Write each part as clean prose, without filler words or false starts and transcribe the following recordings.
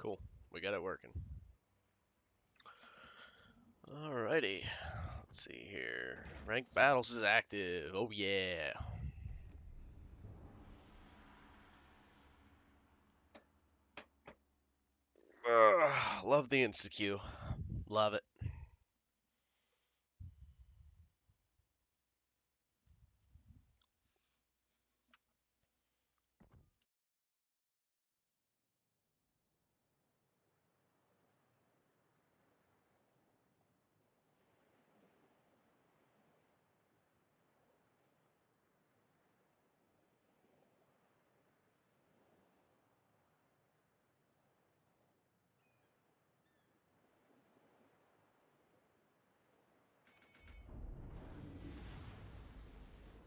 Cool. We got it working. Alrighty. Let's see here. Ranked battles is active. Oh yeah. Love the insta-queue. Love it.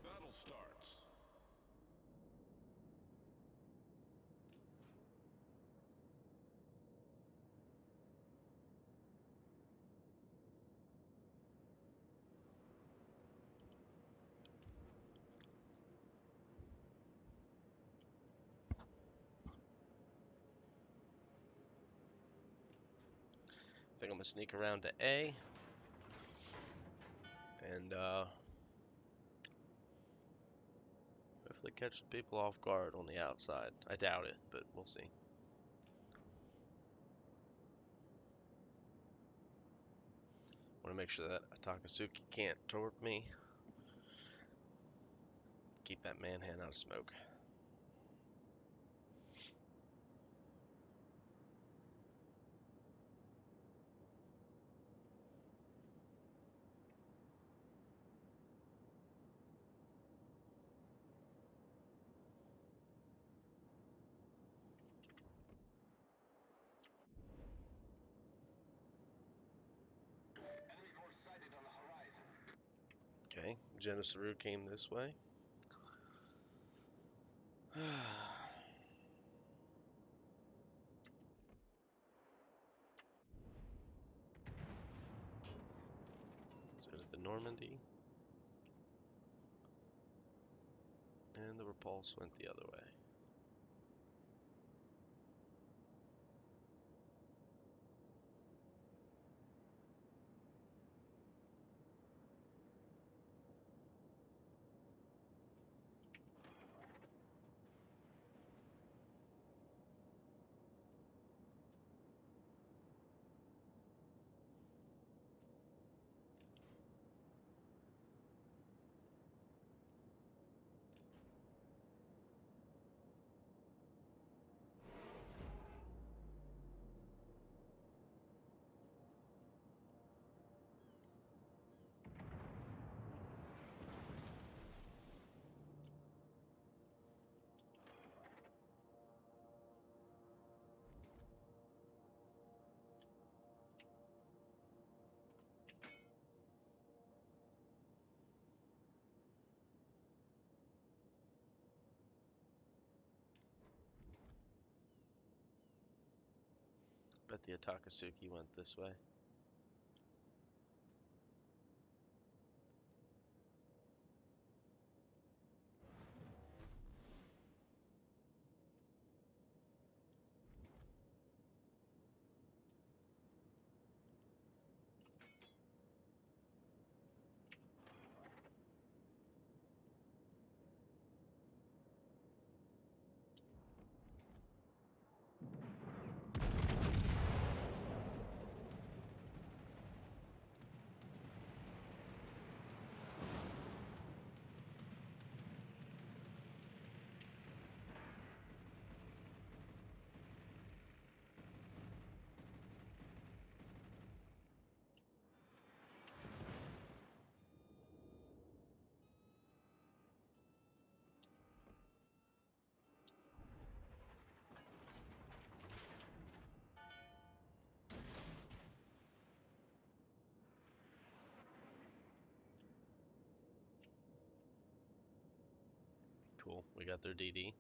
Battle starts. I think I'm gonna sneak around to A and hopefully catch some people off guard on the outside. I doubt it, but we'll see. Want to make sure that Takasuki can't torp me. Keep that man-hand out of smoke. Enemy force sighted on the horizon. Okay, Genesaru came this way. So did the Normandy. And the repulse went the other way. Bet the Takasuki went this way. Cool, we got their DD.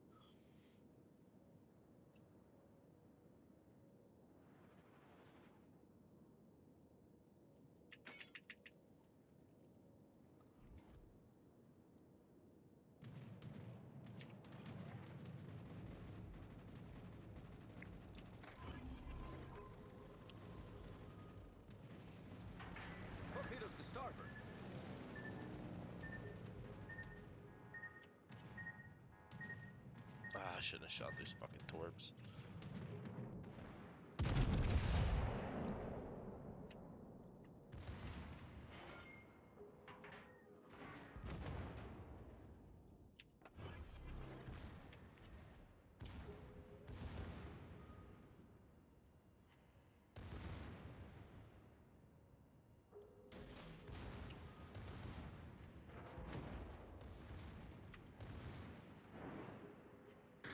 shouldn't have shot these fucking torps.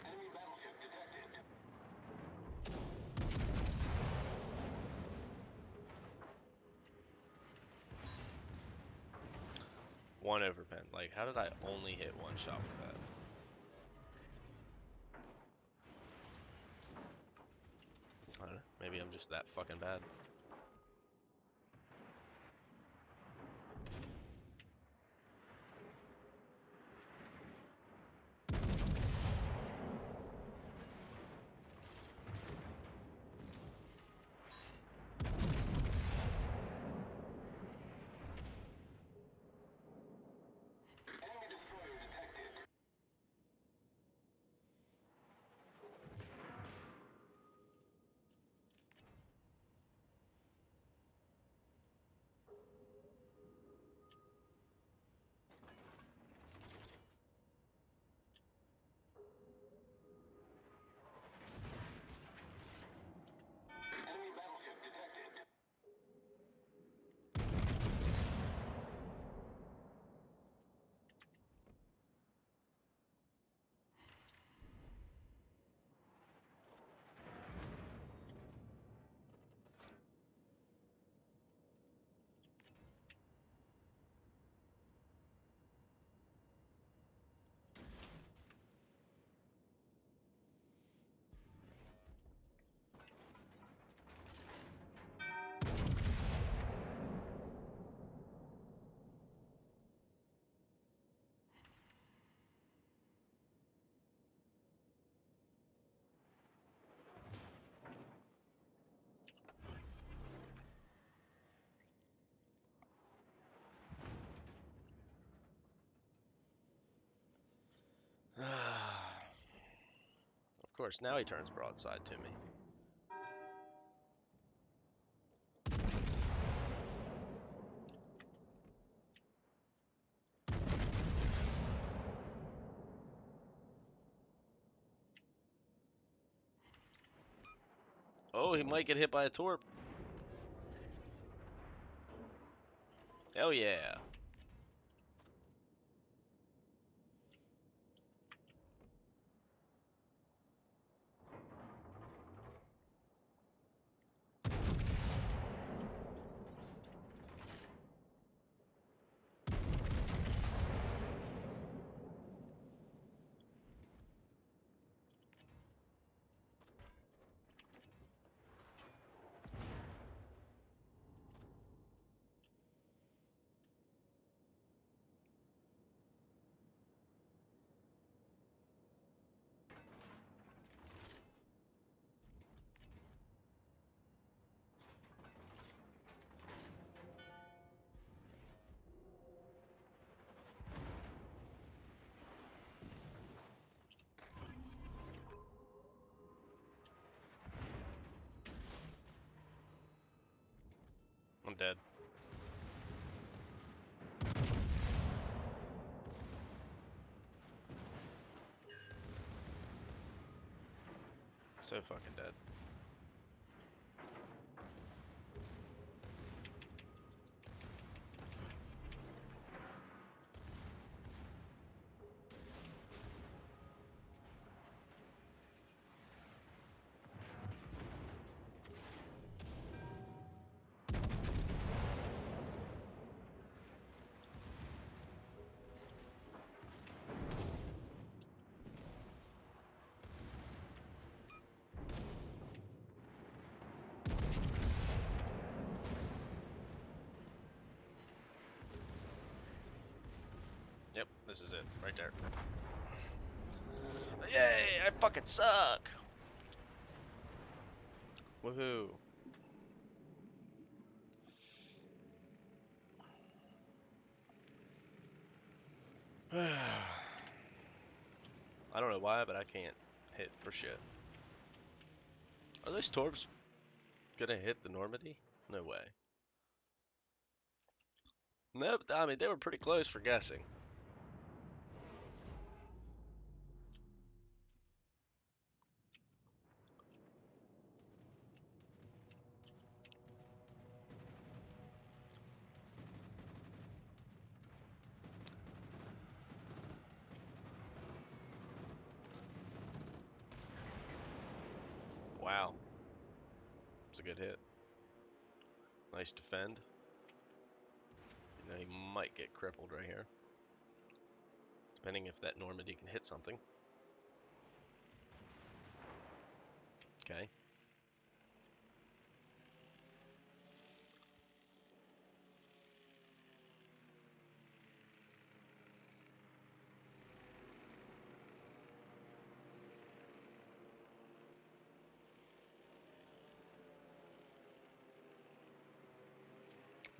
Enemy battleship detected. One overpen. Like, how did I only hit one shot with that? I don't know. Maybe I'm just that fucking bad. Enemy destroyer detected. Enemy battleship detected. Of course, now he turns broadside to me. Oh, he might get hit by a torp. Hell yeah. I'm dead. So fucking dead. Yep, this is it, right there. Yay, I fucking suck! Woohoo. I don't know why, but I can't hit for shit. Are those torps gonna hit the Normandy? No way. Nope, I mean, they were pretty close for guessing. Wow. It's a good hit. Nice defend. You know, he might get crippled right here. Depending if that Normandy can hit something. Okay.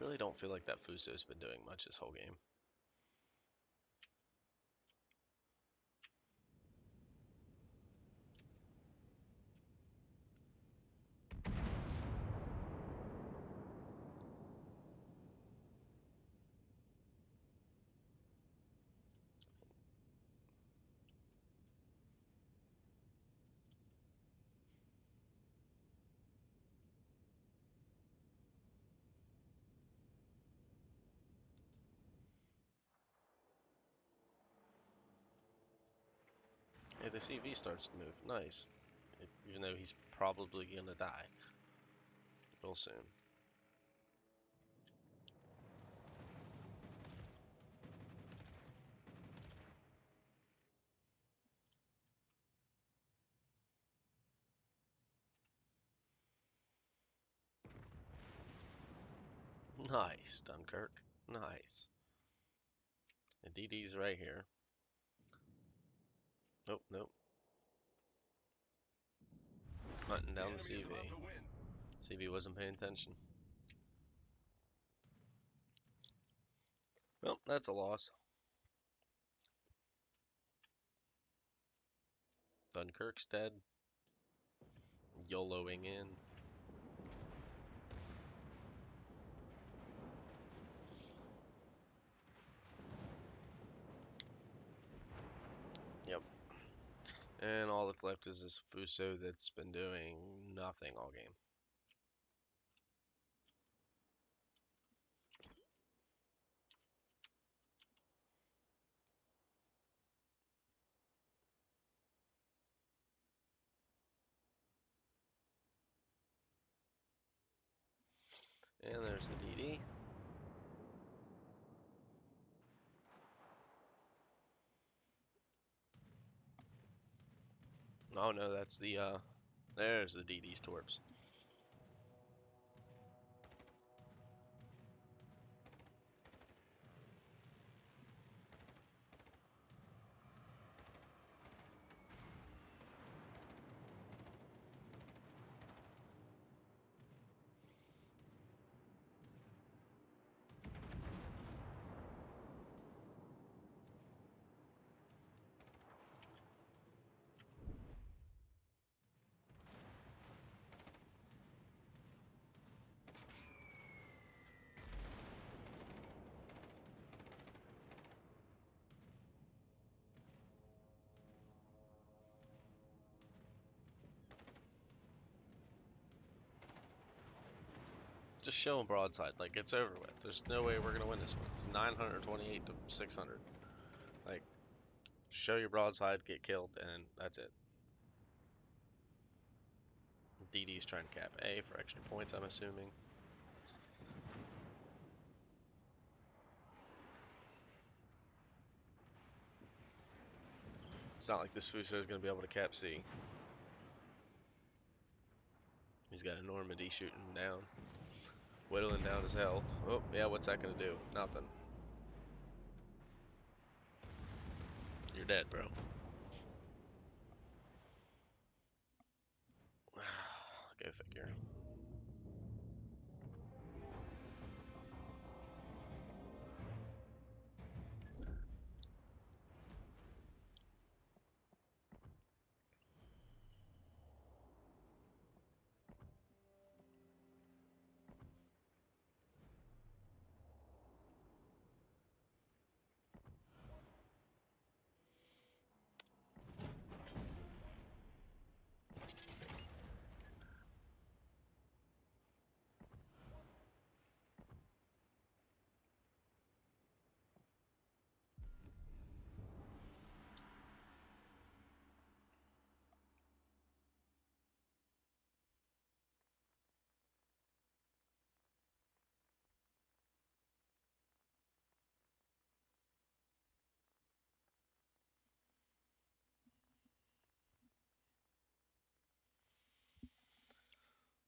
Really don't feel like that Fuso's been doing much this whole game. Hey, the CV starts to move. Nice. Even though he's probably gonna die. Real soon. Nice, Dunkirk. Nice. The DD's right here. Nope, nope. Hunting down the CV. CV wasn't paying attention. Well, that's a loss. Dunkirk's dead. YOLOing in. Yep. And all that's left is this Fuso that's been doing nothing all game. And there's the DD. Oh no, that's the there's the DD's torps. Just show him broadside, like it's over with. There's no way we're gonna win this one. It's 928 to 600. Like, show your broadside, get killed, and that's it. DD's trying to cap A for extra points, I'm assuming. It's not like this Fuso is gonna be able to cap C. He's got a Normandy shooting him down, whittling down his health. Oh, yeah, what's that gonna do? Nothing. You're dead, bro. Go figure.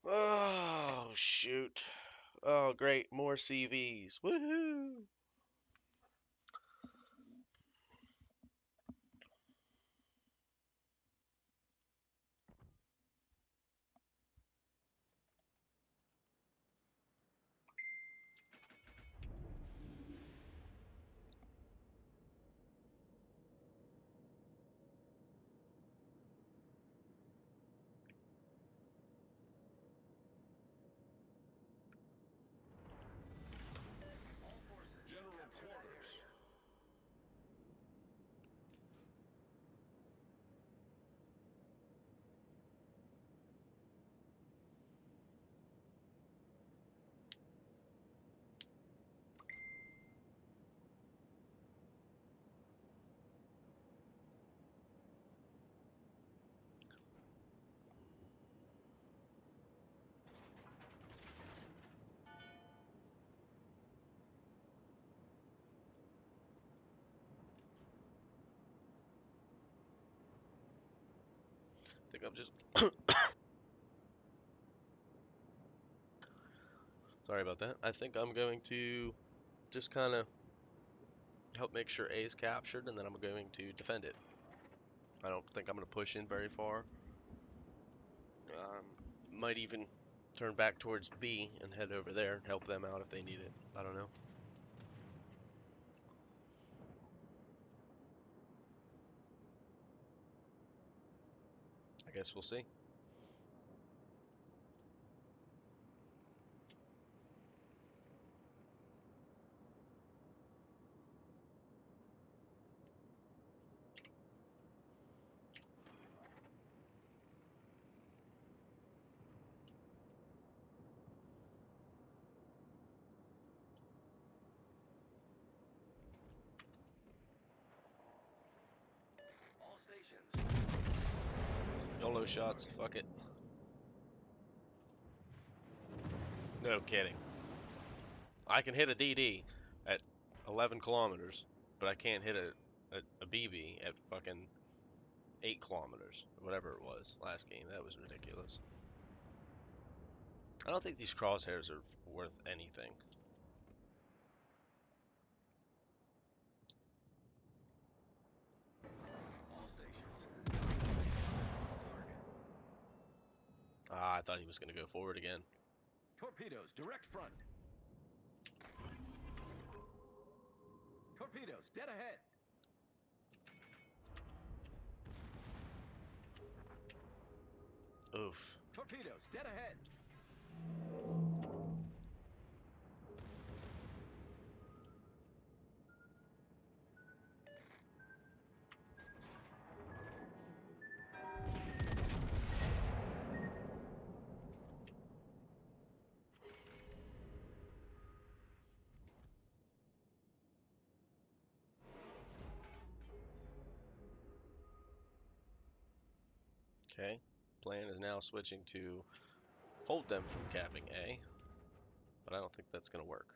Oh, shoot. Oh, great. More CVs. Woohoo! All forces. General quarters. I think I'm just... Sorry about that. I think I'm going to just kind of help make sure A is captured, and then I'm going to defend it. I don't think I'm going to push in very far. Might even turn back towards B and head over there and help them out if they need it. I don't know. I guess we'll see. All stations. YOLO shots. Fuck it. No kidding. I can hit a DD at 11 kilometers, but I can't hit a BB at fucking 8 kilometers, whatever it was last game. That was ridiculous. I don't think these crosshairs are worth anything. All stations. Target. Ah, I thought he was going to go forward again. Torpedoes, direct front. Torpedoes, dead ahead. Oof. Torpedoes, dead ahead. Okay. Plan is now switching to hold them from capping A, but I don't think that's going to work.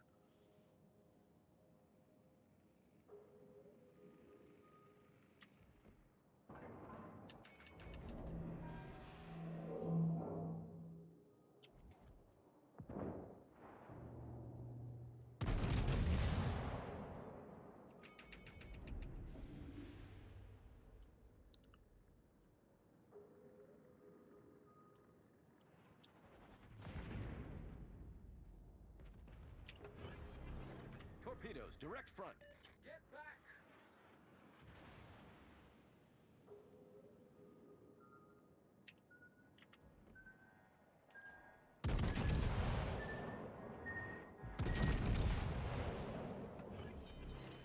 Torpedoes, direct front. Get back.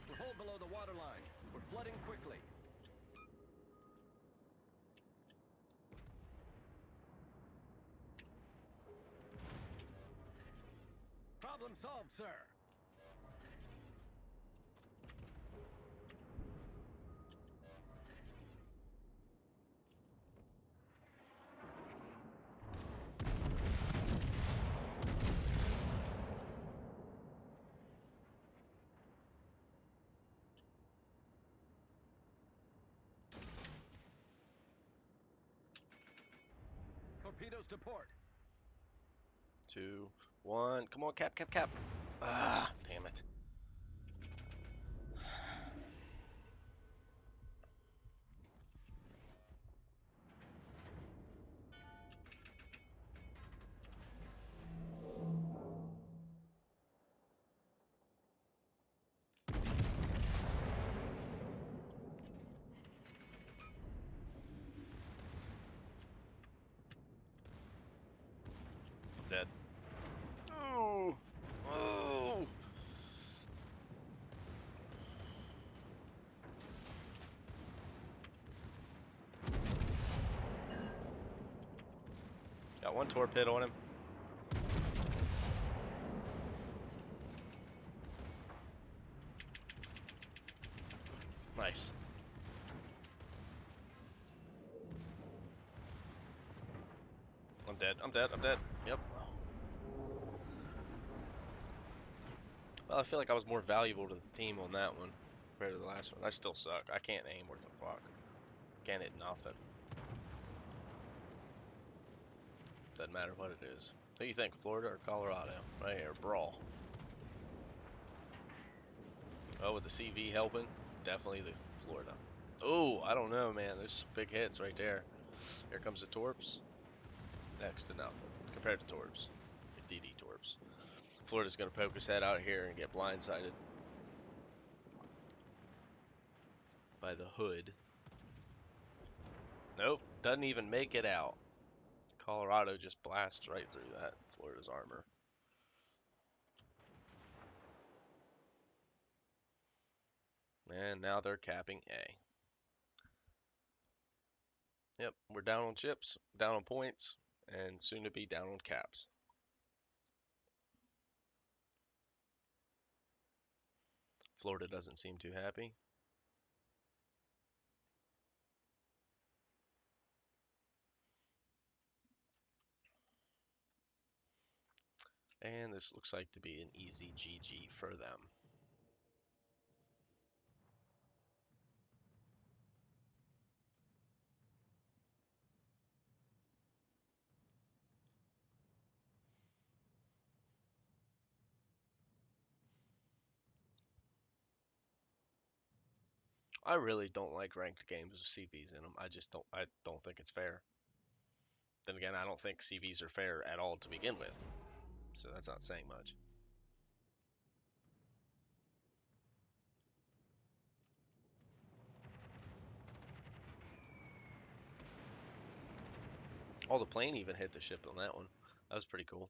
We're hold below the waterline. We're flooding quickly. Problem solved, sir. Torpedoes to port. 2, 1. Come on, cap, cap, cap. Ah, damn it. Dead. Ooh. Ooh. Got one torpedo on him. Nice. I'm dead. I'm dead. I'm dead. Yep. Well, I feel like I was more valuable to the team on that one compared to the last one. I still suck. I can't aim worth a fuck. Can't hit nothing. Doesn't matter what it is. Who do you think, Florida or Colorado? Right here, brawl. Oh, with the CV helping, definitely the Florida. Oh, I don't know, man. There's some big hits right there. Here comes the Torps. Next to nothing compared to Torps. DD Torps. Florida's going to poke his head out here and get blindsided by the hood. Nope, doesn't even make it out. Colorado just blasts right through that Florida's armor. And now they're capping A. Yep, we're down on chips, down on points, and soon to be down on caps. Florida doesn't seem too happy. And this looks like to be an easy GG for them. I really don't like ranked games with CVs in them. I don't think it's fair. Then again, I don't think CVs are fair at all to begin with. So that's not saying much. Oh, the plane even hit the ship on that one. That was pretty cool.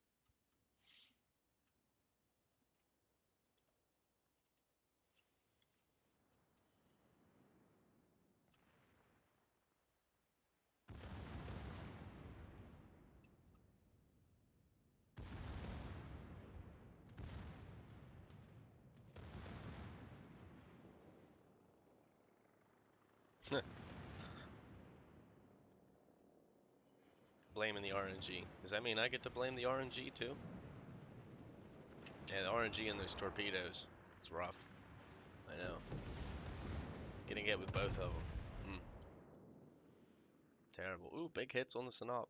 Blaming the RNG. Does that mean I get to blame the RNG too? Yeah, the RNG and those torpedoes. It's rough. I know. Getting hit with both of them. Terrible. Ooh, big hits on the Synop.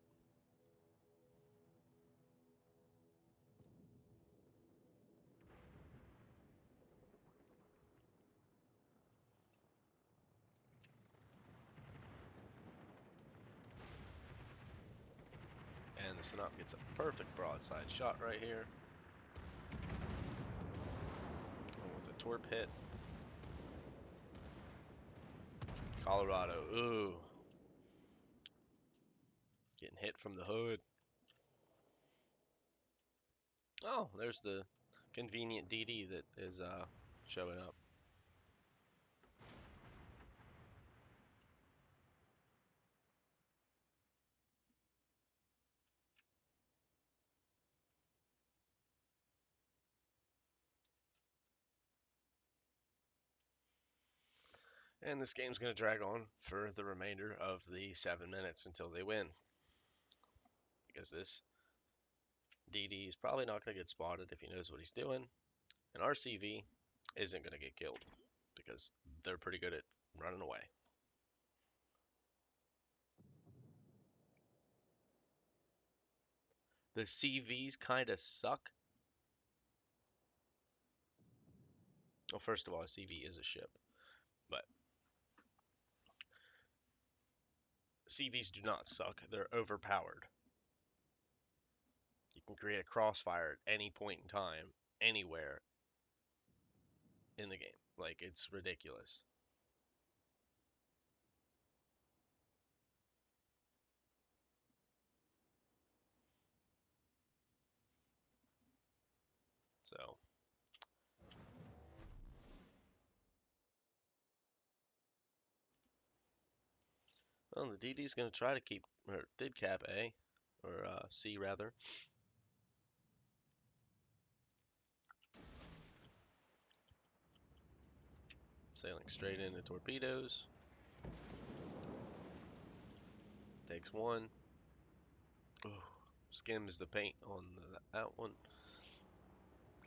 And the Synop gets a perfect broadside shot right here. Oh, with a torp hit. Colorado. Ooh. Getting hit from the hood. Oh, there's the convenient DD that is showing up. And this game's going to drag on for the remainder of the 7 minutes until they win. Because this DD is probably not going to get spotted if he knows what he's doing. And RCV isn't going to get killed because they're pretty good at running away. The CVs kind of suck. Well, first of all, a CV is a ship, but CVs do not suck. They're overpowered. You can create a crossfire at any point in time, anywhere in the game. Like, it's ridiculous. So, well, the DD's going to try to keep, or did cap A, or C rather. Sailing straight into torpedoes. Takes one. Ooh, skims the paint on that one.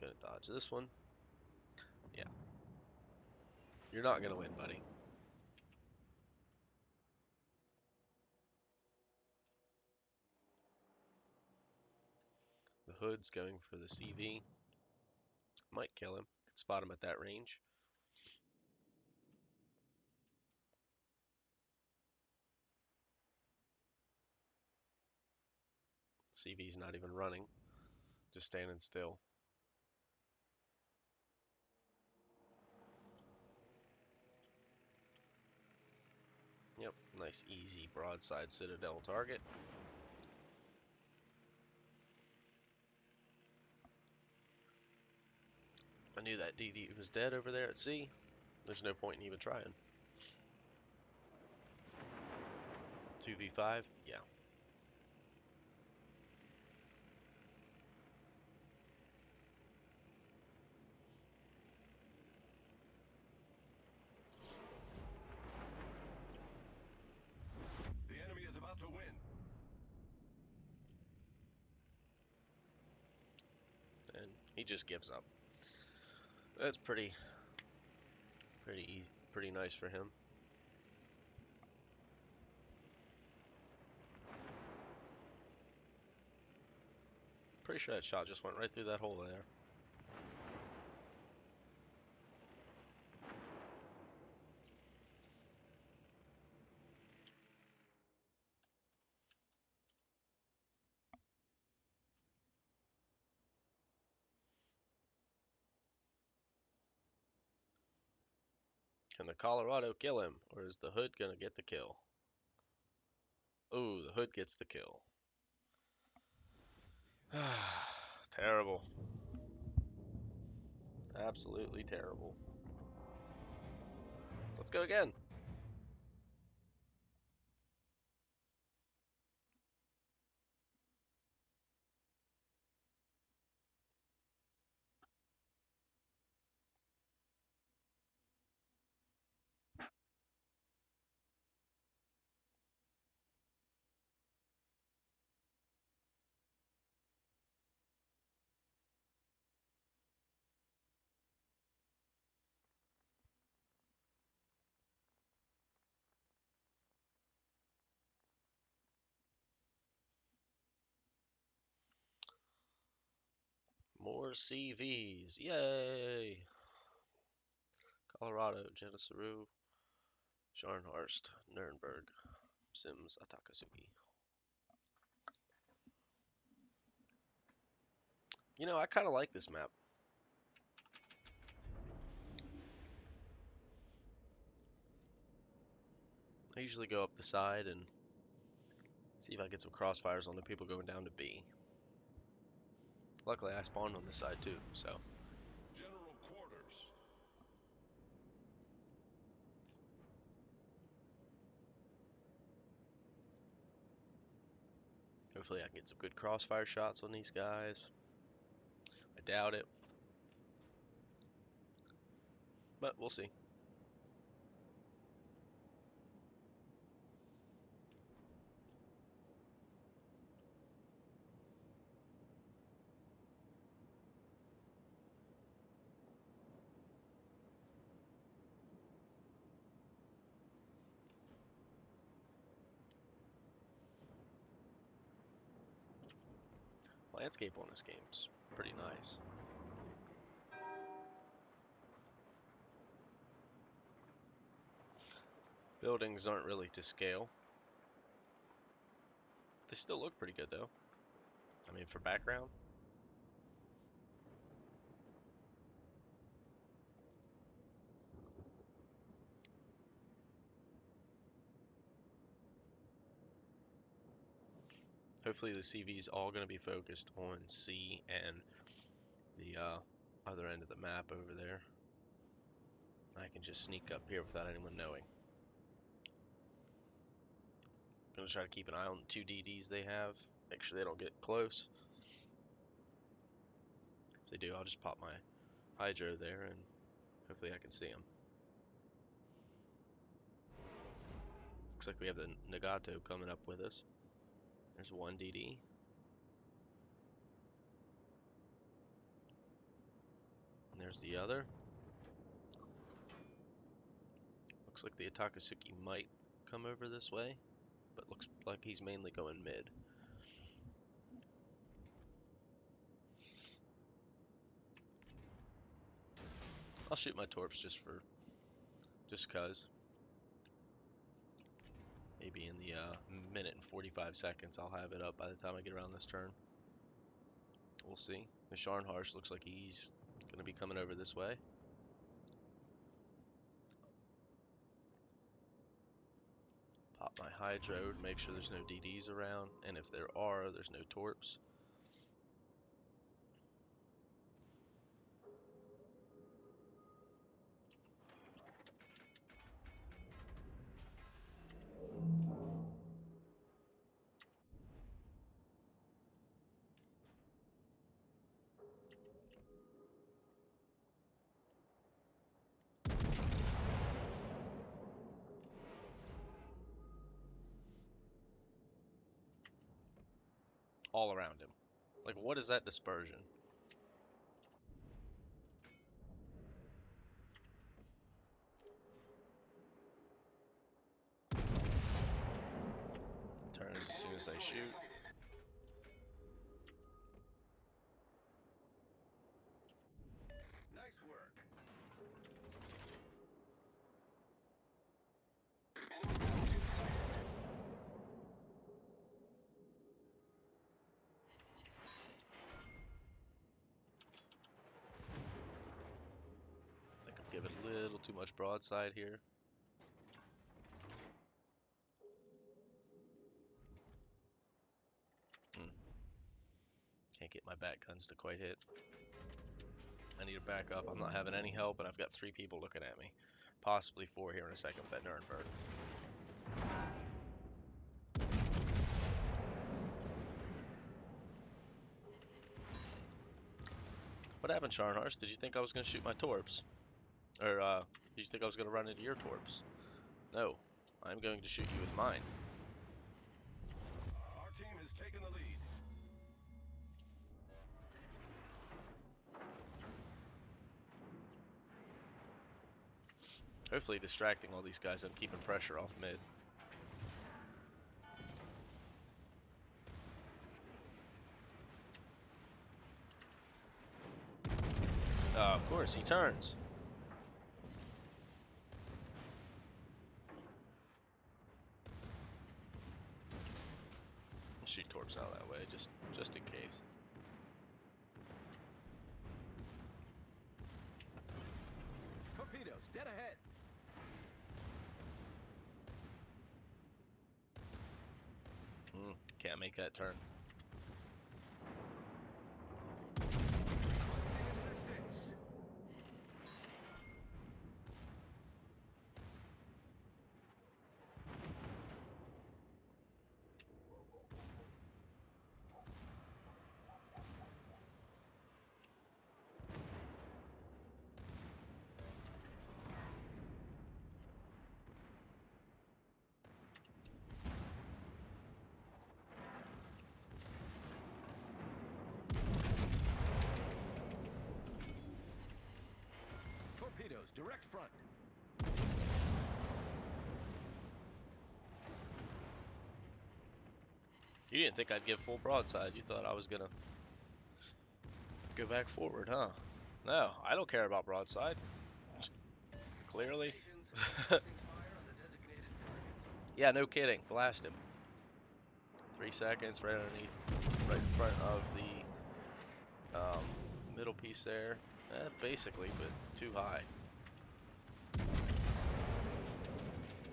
Gonna dodge this one. Yeah. You're not gonna win, buddy. The hood's going for the CV. Might kill him. Could spot him at that range. CV's not even running. Just standing still. Yep, nice easy broadside citadel target. I knew that DD was dead over there at sea. There's no point in even trying. 2v5? Yeah. The enemy is about to win. And he just gives up. That's pretty easy, pretty nice for him. Pretty sure that shot just went right through that hole there. Can the Colorado kill him, or is the hood gonna get the kill? Ooh, the hood gets the kill. Terrible. Absolutely terrible. Let's go again. More CVs. Yay! Colorado, Genesaru, Scharnhorst, Nuremberg, Sims, Atakasugi. You know, I kind of like this map. I usually go up the side and see if I get some crossfires on the people going down to B. Luckily, I spawned on this side too, so. General quarters. Hopefully I can get some good crossfire shots on these guys. I doubt it. But we'll see. Landscape on this game is pretty nice. Buildings aren't really to scale. They still look pretty good though. I mean, for background. Hopefully the CV is all going to be focused on C and the other end of the map over there. I can just sneak up here without anyone knowing. Gonna try to keep an eye on the 2 DDs they have. Make sure they don't get close. If they do, I'll just pop my hydro there and hopefully I can see them. Looks like we have the Nagato coming up with us. There's one DD. And there's the other. Looks like the Takasuki might come over this way, but looks like he's mainly going mid. I'll shoot my torps just cause. Maybe in the minute and 45 seconds I'll have it up by the time I get around this turn. We'll see. The Scharnhorst looks like he's going to be coming over this way. Pop my hydro to make sure there's no DDs around, and if there are, there's no torps. All around him. Like, what is that dispersion? Turns as soon as I shoot. Nice work. I think I'm giving a little too much broadside here. Can't get my back guns to quite hit. I need to back up. I'm not having any help, and I've got 3 people looking at me. Possibly 4 here in a second with that Nuremberg. What happened, Scharnhorst? Did you think I was going to shoot my torps? Or, did you think I was going to run into your torps? No. I'm going to shoot you with mine. Our team has taken the lead. Hopefully distracting all these guys and keeping pressure off mid. Of course, he turns. I'll shoot torps out that way, just in case. Torpedoes, dead ahead. Can't make that turn. Requesting assistance. Torpedoes, direct front. You didn't think I'd give full broadside. You thought I was gonna Go back forward, huh? No, I don't care about broadside. Clearly. Stations requesting fire on the designated target. Yeah, no kidding. Blast him. 3 seconds, right underneath, right in front of the middle piece there. Basically, but too high.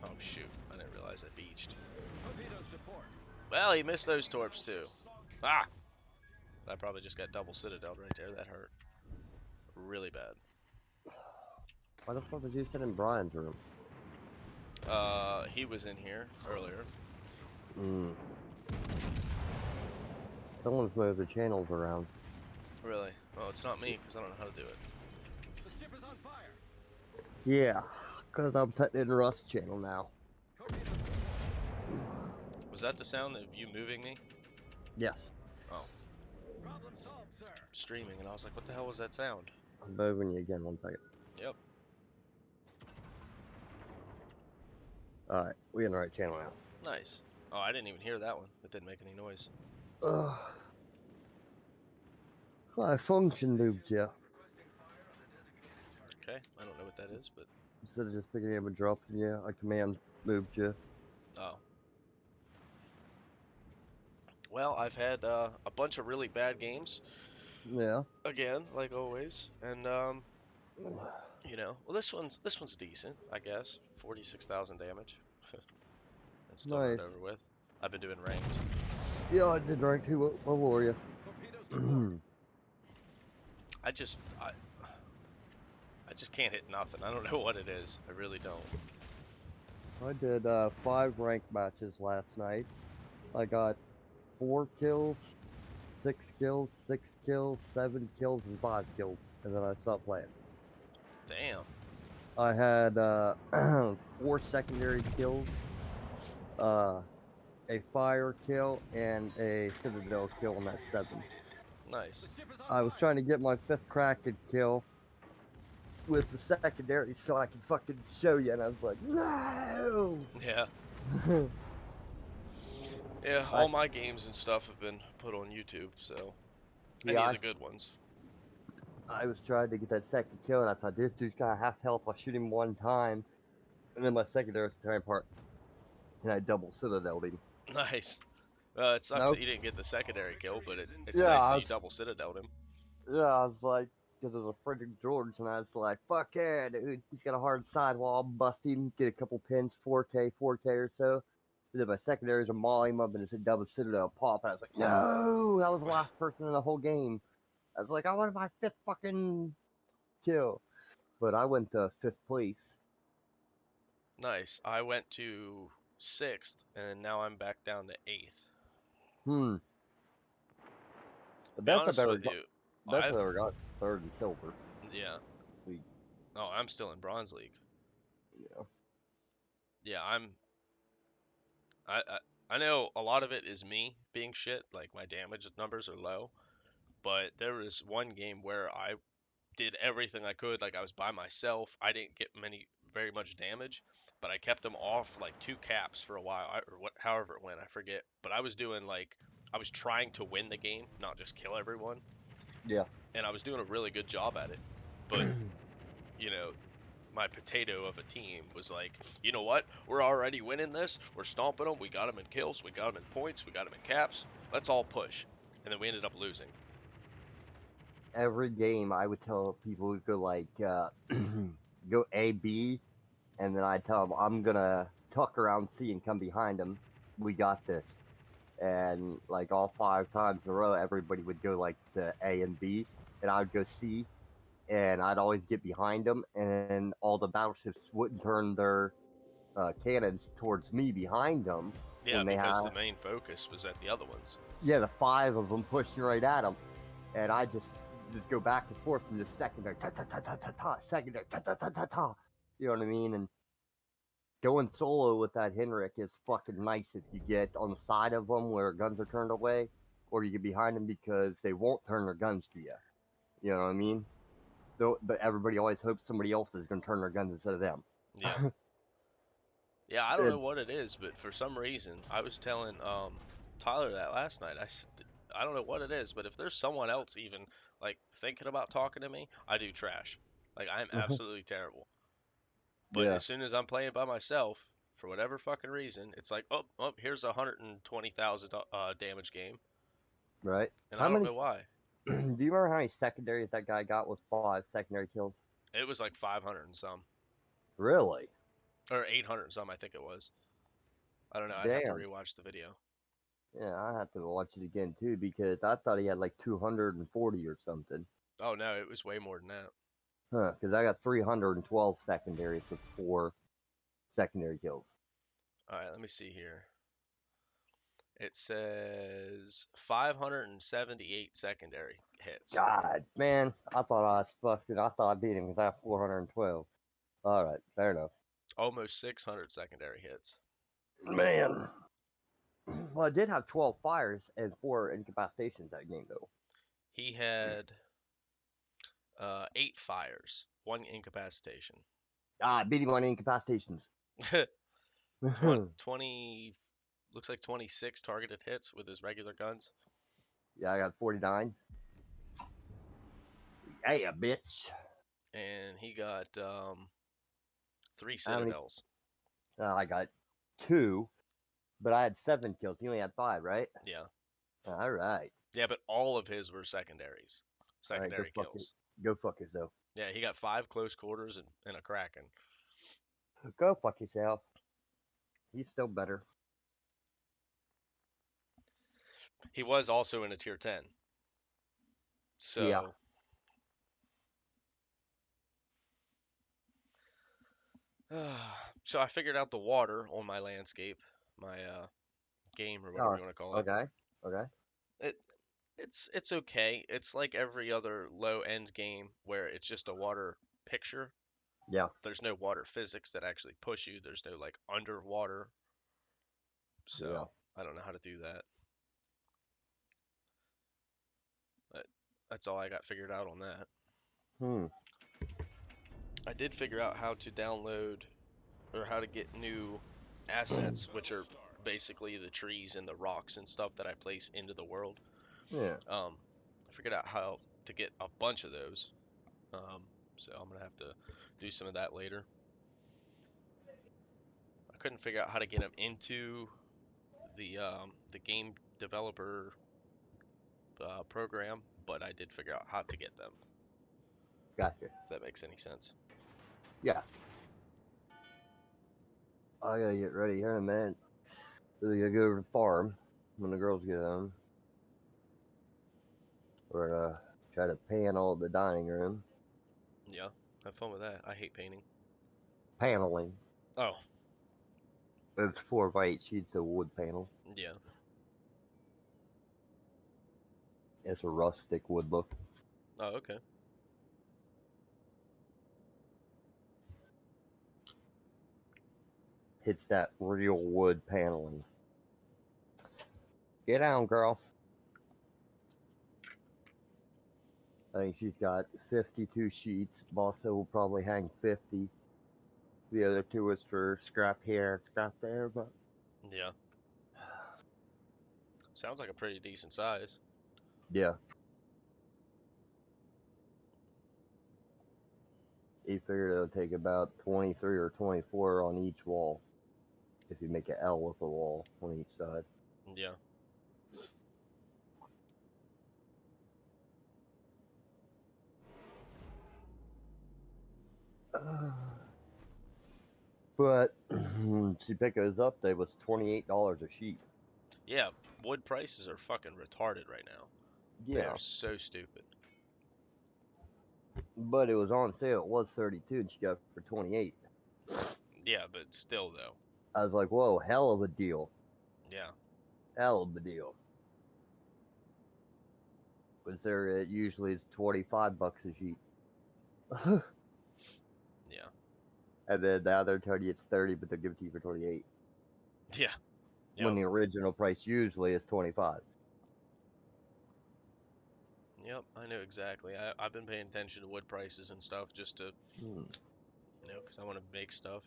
Oh shoot! I didn't realize I beached. Torpedoes to port. Well, he missed those torps too. Ah! I probably just got double citadel right there. That hurt really bad. Why the fuck was you sitting in Brian's room? He was in here earlier. Someone's moved the channels around. Really? Well, it's not me because I don't know how to do it. The ship is on fire. Yeah, because I'm sitting in Rust's channel now. Torpedoes to port. Was that the sound of you moving me? Yes. Oh, Problem solved, sir. streaming, and I was like, what the hell was that sound? I'm moving you again, 1 second. Yep. Alright, we in the right channel now. Nice. Oh, I didn't even hear that one. It didn't make any noise. Ugh. High function looped you. Requesting fire on the designated target. Okay, I don't know what that is, but Instead of just picking it up and dropping you, I command moved you. oh. Well, I've had a bunch of really bad games Yeah. again, like always, and you know, well this one's decent, I guess. 46,000 damage. It's still Nice. not over with. I've been doing ranked. Yeah, I did rank 2. What level were you? Torpedoes to port. I just can't hit nothing. I don't know what it is. I really don't. I did 5 ranked matches last night. I got 4 kills, 6 kills, 6 kills, 7 kills, and 5 kills. And then I stopped playing. Damn. I had 4 secondary kills, a fire kill, and a citadel kill, and that's 7. Nice. The ship is on I was fire. trying to get my 5th Kraken kill with the secondary so I could fucking show you, and I was like, no! Yeah. Yeah, all my games and stuff have been put on YouTube, so any Yeah, of the good ones. I was trying to get that second kill, and I thought, this dude's got half health, I'll shoot him 1 time. And then my secondary was tearing apart, and I double citadeled him. Nice. It sucks Nope. that you didn't get the secondary kill, but it's Yeah, nice I that you was- double citadeled him. Yeah, I was like, because it was a Frederick George, and I was like, fuck yeah, dude. He's got a hard sidewall, I'll bust him, get a couple pins, 4K or so. And then my secondaries are maul him up, and it's a double citadel pop, and I was like, no! That was the last person in the whole game. I was like, I wanted my 5th fucking kill. But I went to 5th place. Nice. I went to 6th, and now I'm back down to 8th. The Be best I've honest ever with got, you, best I've ever got is 3rd and silver. yeah. League. Oh, I'm still in Bronze League. Yeah. Yeah, I know a lot of it is me being shit, like my damage numbers are low, but there was one game where I did everything I could, like I was by myself. I didn't get very much damage, but I kept them off like 2 caps for a while, or what, however it went, I forget. But I was doing like I was trying to win the game, not just kill everyone, Yeah. and I was doing a really good job at it. But you know, my potato of a team was like, you know what? We're already winning this. We're stomping them. We got them in kills. We got them in points. We got them in caps. Let's all push. And then we ended up losing. Every game I would tell people to go like go A B, and then I tell them I'm gonna tuck around C and come behind them. We got this, and like all 5 times in a row, everybody would go like to A and B, and I would go C, and I'd always get behind them, and all the battleships wouldn't turn their cannons towards me behind them. Yeah, when they because have, the main focus was at the other ones. yeah, the 5 of them pushing right at them, and I just go back and forth from the secondary, ta ta ta ta ta ta, secondary, ta ta ta ta ta. You know what I mean? And going solo with that Henrik is fucking nice if you get on the side of them where guns are turned away, or you get behind them because they won't turn their guns to you. You know what I mean? Though, but everybody always hopes somebody else is going to turn their guns instead of them. Yeah. Yeah, I don't know what it is, but for some reason, I was telling Tyler that last night. I don't know what it is, but if there's someone else even like thinking about talking to me, I do trash. Like I'm absolutely terrible. But Yeah, as soon as I'm playing by myself, for whatever fucking reason, it's like, oh, here's a 120,000 damage game, right. and I How don't many? know why. Do you remember how many secondaries that guy got with 5 secondary kills? It was like 500 and some, Really? or 800 and some, I think it was. I don't know. I'd have to Damn. rewatch the video. Yeah, I have to watch it again too because I thought he had like 240 or something. Oh no, it was way more than that. Huh? Because I got 312 secondaries with 4 secondary kills. All right, let me see here. It says 578 secondary hits, God, man, I thought I beat him because I have 412. All right, fair enough. almost 600 secondary hits. Man, well, I did have 12 fires and 4 incapacitations that game though. He had 8 fires, 1 incapacitation. I beat him on incapacitations. 20, 20 looks like 26 targeted hits with his regular guns, Yeah, I got 49. Yeah, bitch. and he got 3 How many? citadels. I got 2, but I had 7 kills. He only had 5, right? Yeah, All right. yeah, but all of his were secondaries, All right, secondary kills. go fuck yourself. Yeah, he got 5 close quarters and a Kraken. Go fuck yourself. He's still better. He was also in a tier 10. Yeah. So, so I figured out the water on my landscape, my game or whatever Oh, you want to call it. okay. Okay. It it's okay. It's like every other low end game where it's just a water picture. Yeah. There's no water physics that actually push you. There's no like underwater. Yeah. So I don't know how to do that. But that's all I got figured out on that. Hmm. I did figure out how to download or how to get new assets, which are basically the trees and the rocks and stuff that I place into the world. Yeah. I figured out how to get a bunch of those. Um, so I'm gonna have to do some of that later. I couldn't figure out how to get them into the game developer program, but I did figure out how to get them. Gotcha. If that makes any sense. Yeah. I gotta get ready here in a minute. We gotta go to the farm when the girls get home. We're gonna try to panel the dining room. Yeah, have fun with that. I hate painting. Paneling. Oh, It's 4 by 8 sheets of wood panel. yeah. It's a rustic wood look. Oh, okay. It's that real wood paneling. Get down, girl. I think she's got 52 sheets. Bossa will probably hang 50. The other 2 is for scrap here, scrap there, but Yeah. Sounds like a pretty decent size. yeah. He figured it'll take about 23 or 24 on each wall if you make an L with a wall on each side. Yeah. But she picked those up, they was $28 a sheet. Yeah, wood prices are fucking retarded right now. They Yeah, are so stupid. but it was on sale. It was 32 and she got it for 28. Yeah, but still though. I was like, whoa, hell of a deal. Yeah. Hell of a deal. Consider it usually is $25 a sheet. Yeah. And then now they're telling you it's 30, but they'll give it to you for 28. Yeah. When Yep. the original price usually is 25. Yep. I know exactly. I've been paying attention to wood prices and stuff just to, Hmm. because I want to make stuff,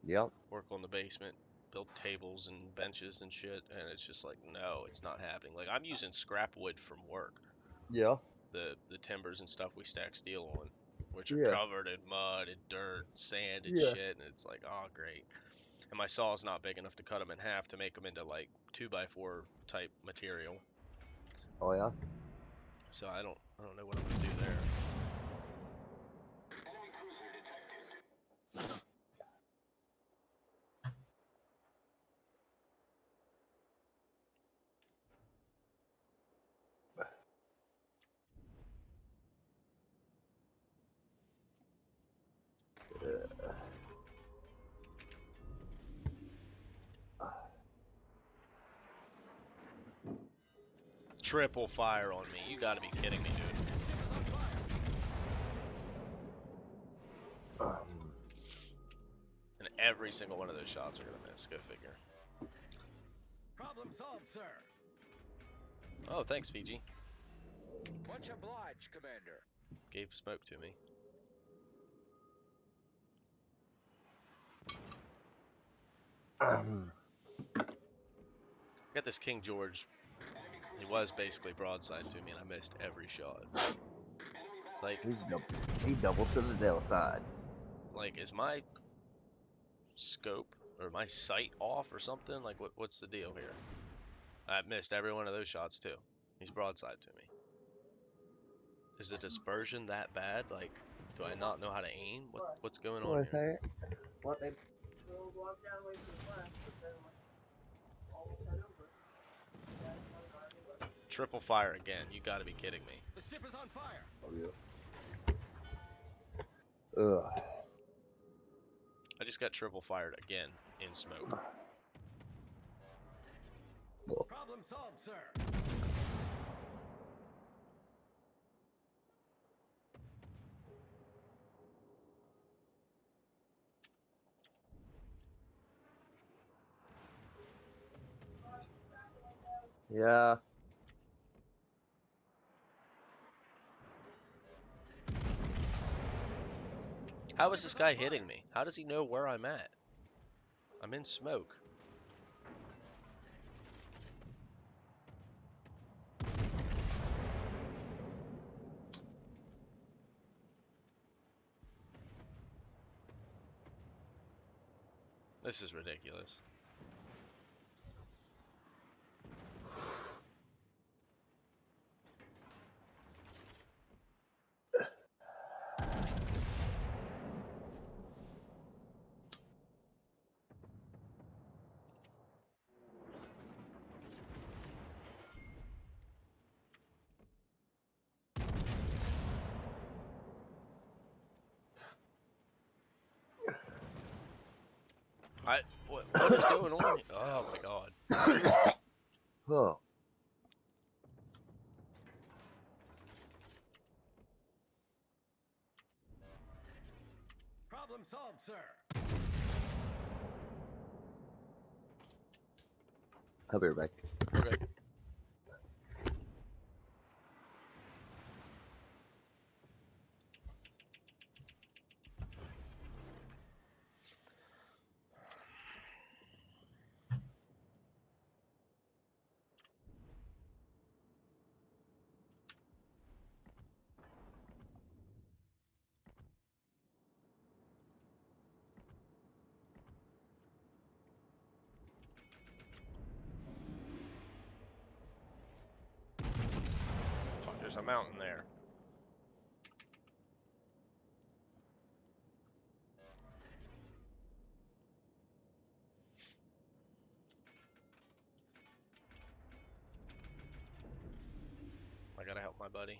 Yep. work on the basement. build tables and benches and shit, and it's just like, no, it's not happening. Like, I'm using scrap wood from work, Yeah. the timbers and stuff we stack steel on, which are Yeah. covered in mud and dirt, sand and Yeah. shit, and it's like, oh great. And my saw's not big enough to cut them in half to make them into like 2x4 type material. Oh yeah. So I don't know what I'm gonna do there. Enemy cruiser detected. Triple fire on me. You gotta be kidding me, dude. And every single one of those shots are gonna miss. Go figure. Problem solved, sir. Oh, thanks, Fiji. Much obliged, Commander. Gave smoke to me. Got this King George. He was basically broadside to me, and I missed every shot. Like, He doubles to the Dell side. like, is my scope or my sight off or something? Like, what's the deal here? I missed every one of those shots too. He's broadside to me. Is the dispersion that bad? Like, do I not know how to aim? What's going on here? What they Triple fire again. You gotta be kidding me. The ship is on fire. Oh yeah. Ugh. I just got triple fired again in smoke. Problem solved, sir. Yeah. How is this guy hitting me? How does he know where I'm at? I'm in smoke. This is ridiculous. What is going on? Oh my god. Oh. Problem solved, sir. I'll be right back. Okay. Fuck, there's a mountain there. I gotta help my buddy.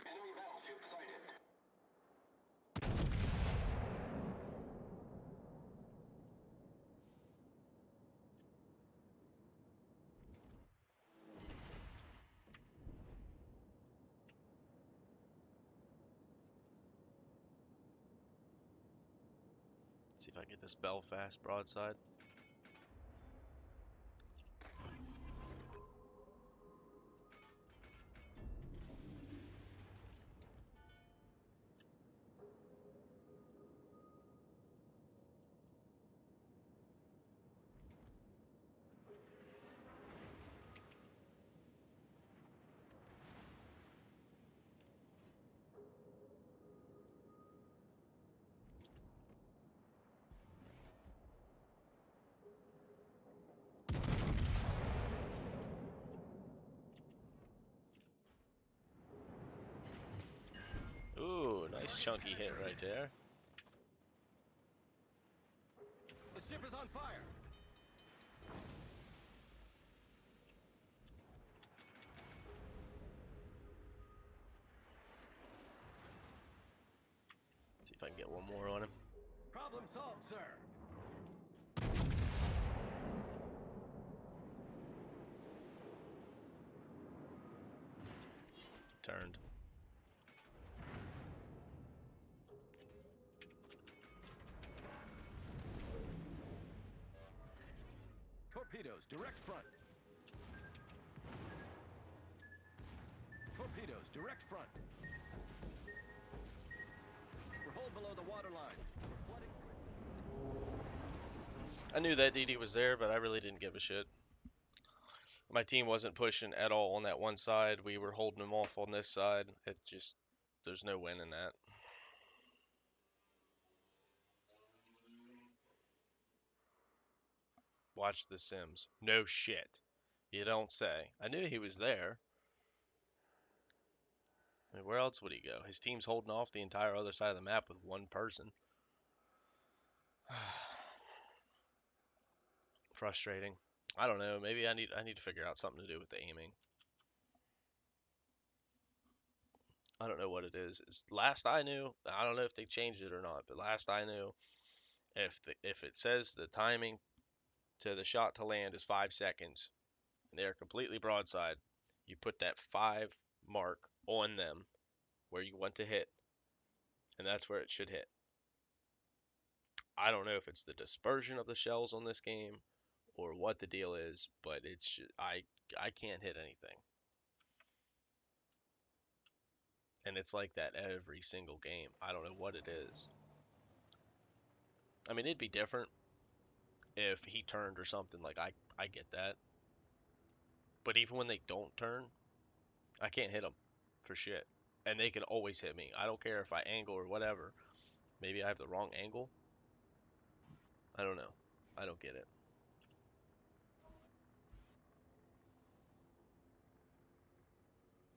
Enemy battleship sighted. See if I get this Belfast broadside. Ooh, nice chunky hit right there. The ship is on fire. See if I can get one more on him. Problem solved, sir. Turned. Torpedoes, direct front. Torpedoes, direct front. We're holed below the water line. We're flooding. I knew that DD was there, but I really didn't give a shit. My team wasn't pushing at all on that one side. We were holding them off on this side. It just, there's no win in that. Watch The Sims. No shit. You don't say. I knew he was there. I mean, where else would he go? His team's holding off the entire other side of the map with one person. Frustrating. I don't know. Maybe I need to figure out something to do with the aiming. I don't know what it is. Last I knew, I don't know if they changed it or not, but last I knew, if it says the timing to the shot to land is 5 seconds, and they're completely broadside, you put that 5 mark on them where you want to hit, and that's where it should hit. I don't know if it's the dispersion of the shells on this game or what the deal is, but it's I can't hit anything. And it's like that every single game. I don't know what it is. I mean, it'd be different if he turned or something. Like, I get that. But even when they don't turn, I can't hit them for shit. And they can always hit me. I don't care if I angle or whatever. Maybe I have the wrong angle. I don't know. I don't get it.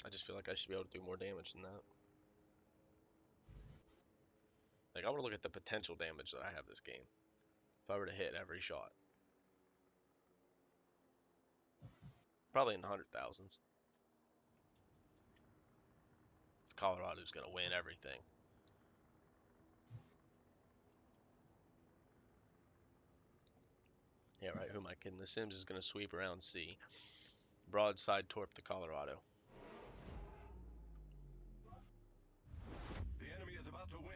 I just feel like I should be able to do more damage than that. Like, I want to look at the potential damage that I have this game. If I were to hit every shot. Probably in the 100,000s. Colorado's going to win everything. Yeah, right. Who am I kidding? The Sims is going to sweep around C. Broadside torp the Colorado. The enemy is about to win.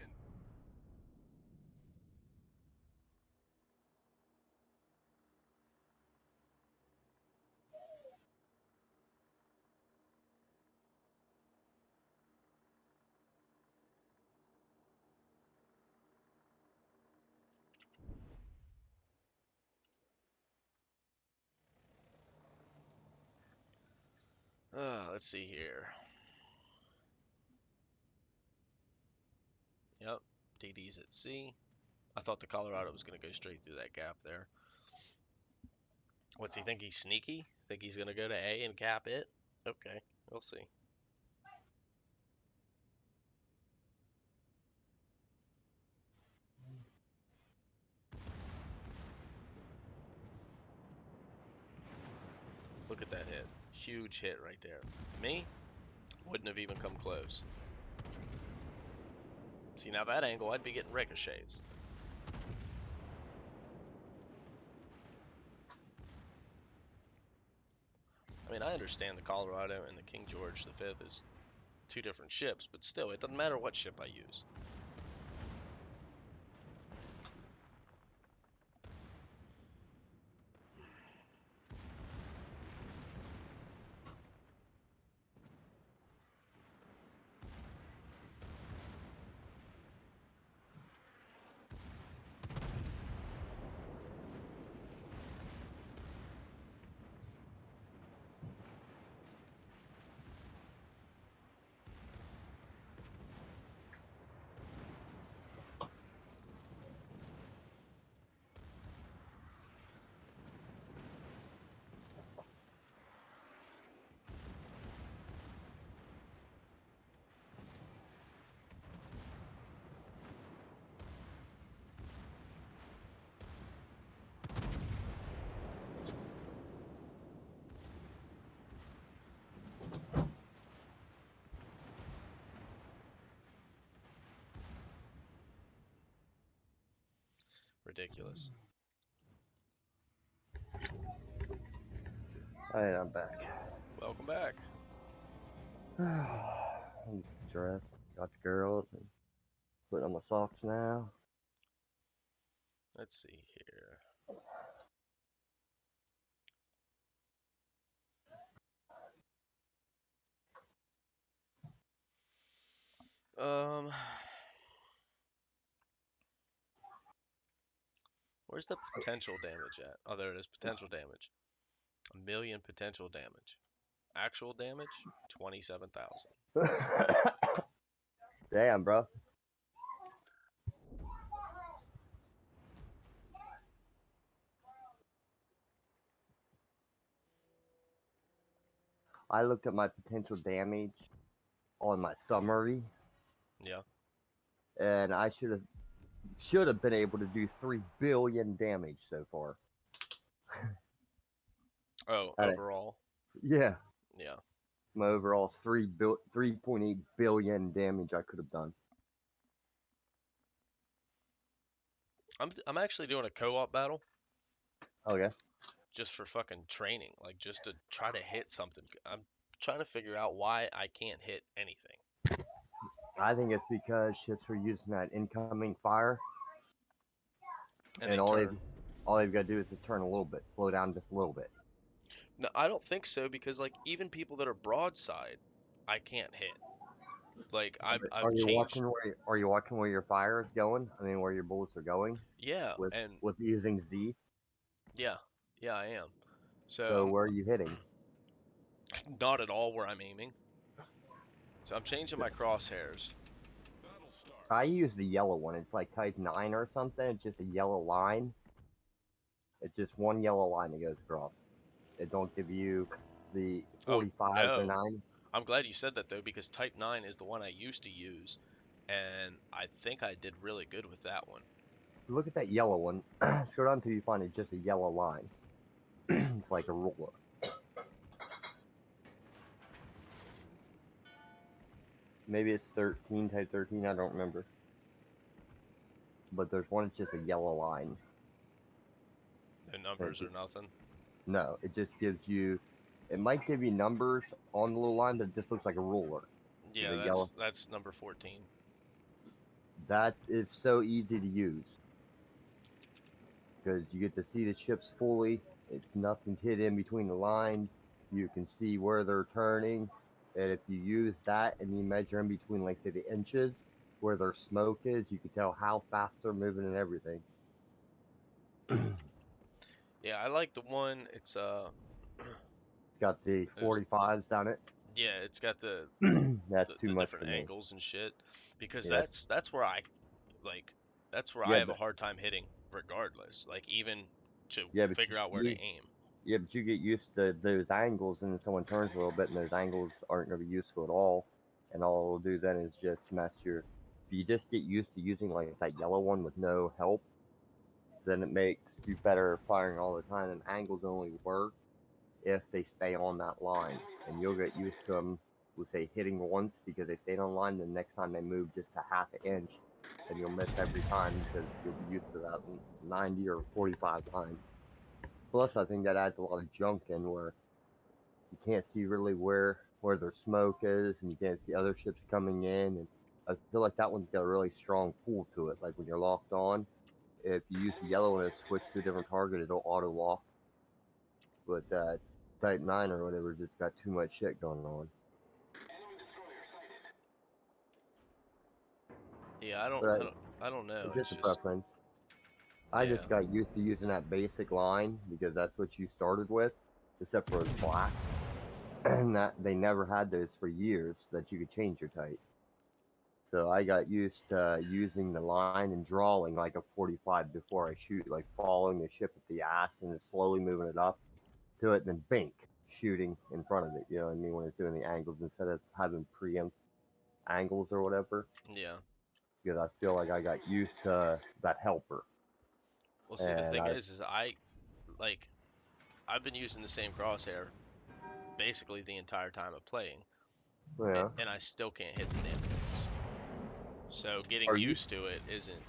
Let's see here. Yep, DD's at C. I thought the Colorado was going to go straight through that gap there. What's he think? He's sneaky? Think he's going to go to A and cap it? Okay, we'll see. Look at that hit. Huge hit right there. Me? Wouldn't have even come close. See, now that angle, I'd be getting ricochets. I mean, I understand the Colorado and the King George V is two different ships, but still, it doesn't matter what ship I use. Ridiculous. Alright, I'm back. Welcome back. I'm dressed, got the girls, and putting on my socks now. Let's see here. Um, where's the potential damage at? Oh, there it is. Potential damage. 1,000,000 potential damage. Actual damage, 27,000. Damn, bro. I looked at my potential damage on my summary, Yeah. and I should have been able to do 3 billion damage so far. Oh, And overall. yeah, Yeah. my overall 3.8 billion damage I could have done. I'm actually doing a co-op battle Okay. just for fucking training, like just to try to hit something. I'm trying to figure out why I can't hit anything. I think it's because ships are using that incoming fire, And and they turn. all they've got to do is just turn a little bit, slow down just a little bit. No, I don't think so because like even people that are broadside, I can't hit. Like I've changed. Are you watching where your fire is going? I mean, where your bullets are going Yeah, with and using Z. yeah, yeah, I am. So So I'm where are you hitting? not at all where I'm aiming. So I'm changing my crosshairs. I use the yellow one. It's like type 9 or something. It's just a yellow line. It's just one yellow line that goes across. It don't give you the Oh 45s or no, 9. I'm glad you said that though because Type 9 is the one I used to use, and I think I did really good with that one. Look at that yellow one. Scroll down until you find it's just a yellow line. It's like a ruler. Maybe it's 13, type 13. I don't remember. But there's one that's just a yellow line. No numbers or nothing. No, it just gives you. It might give you numbers on the little line, but it just looks like a ruler. Yeah, The yellow. that's number 14. That is so easy to use because you get to see the ships fully. It's nothing's hid in between the lines. You can see where they're turning, and if you use that and you measure in between, like say the inches where their smoke is, you can tell how fast they're moving and everything. Yeah, I like the one. It's It's got the it was, 45s on it. yeah, it's got the, That's the too the much for different me. angles and shit because Yes. that's where I like that's where I Yeah, have a but hard time hitting regardless. Like even to yeah, but figure out where to aim. but you get used to those angles, and then someone turns a little bit, and those angles aren't going to be useful at all. And all it'll do then is just mess your. If you just get used to using like that yellow one with no help, then it makes you better firing all the time. And angles only work if they stay on that line, and you'll get used to them. We'll say hitting once because they stayed on line. The next time they move just a half an inch, and you'll miss every time because you'll be used to that 90 or 45 line. Plus, I think that adds a lot of junk in where you can't see really where their smoke is, and you can't see other ships coming in. And I feel like that one's got a really strong pull to it. Like when you're locked on, if you use the yellow and it switch to a different target, it'll auto lock. But that Type 9 or whatever just got too much shit going on. Enemy destroyer sighted. Yeah, But I don't know. it's It's just a just preference. I yeah. just got used to using that basic line because that's what you started with, except for it's black. And that they never had those for years that you could change your type. So I got used to using the line and drawing like a 45 before I shoot, like following the ship at the ass and then slowly moving it up to it, and then bink, shooting in front of it. You know what I mean? When it's doing the angles instead of having preempt angles or whatever. Yeah. Because I feel like I got used to that helper. Well, see, the And thing I, is I like I've been using the same crosshair basically the entire time of playing, yeah. and I still can't hit the damn things. So getting Are you used to it isn't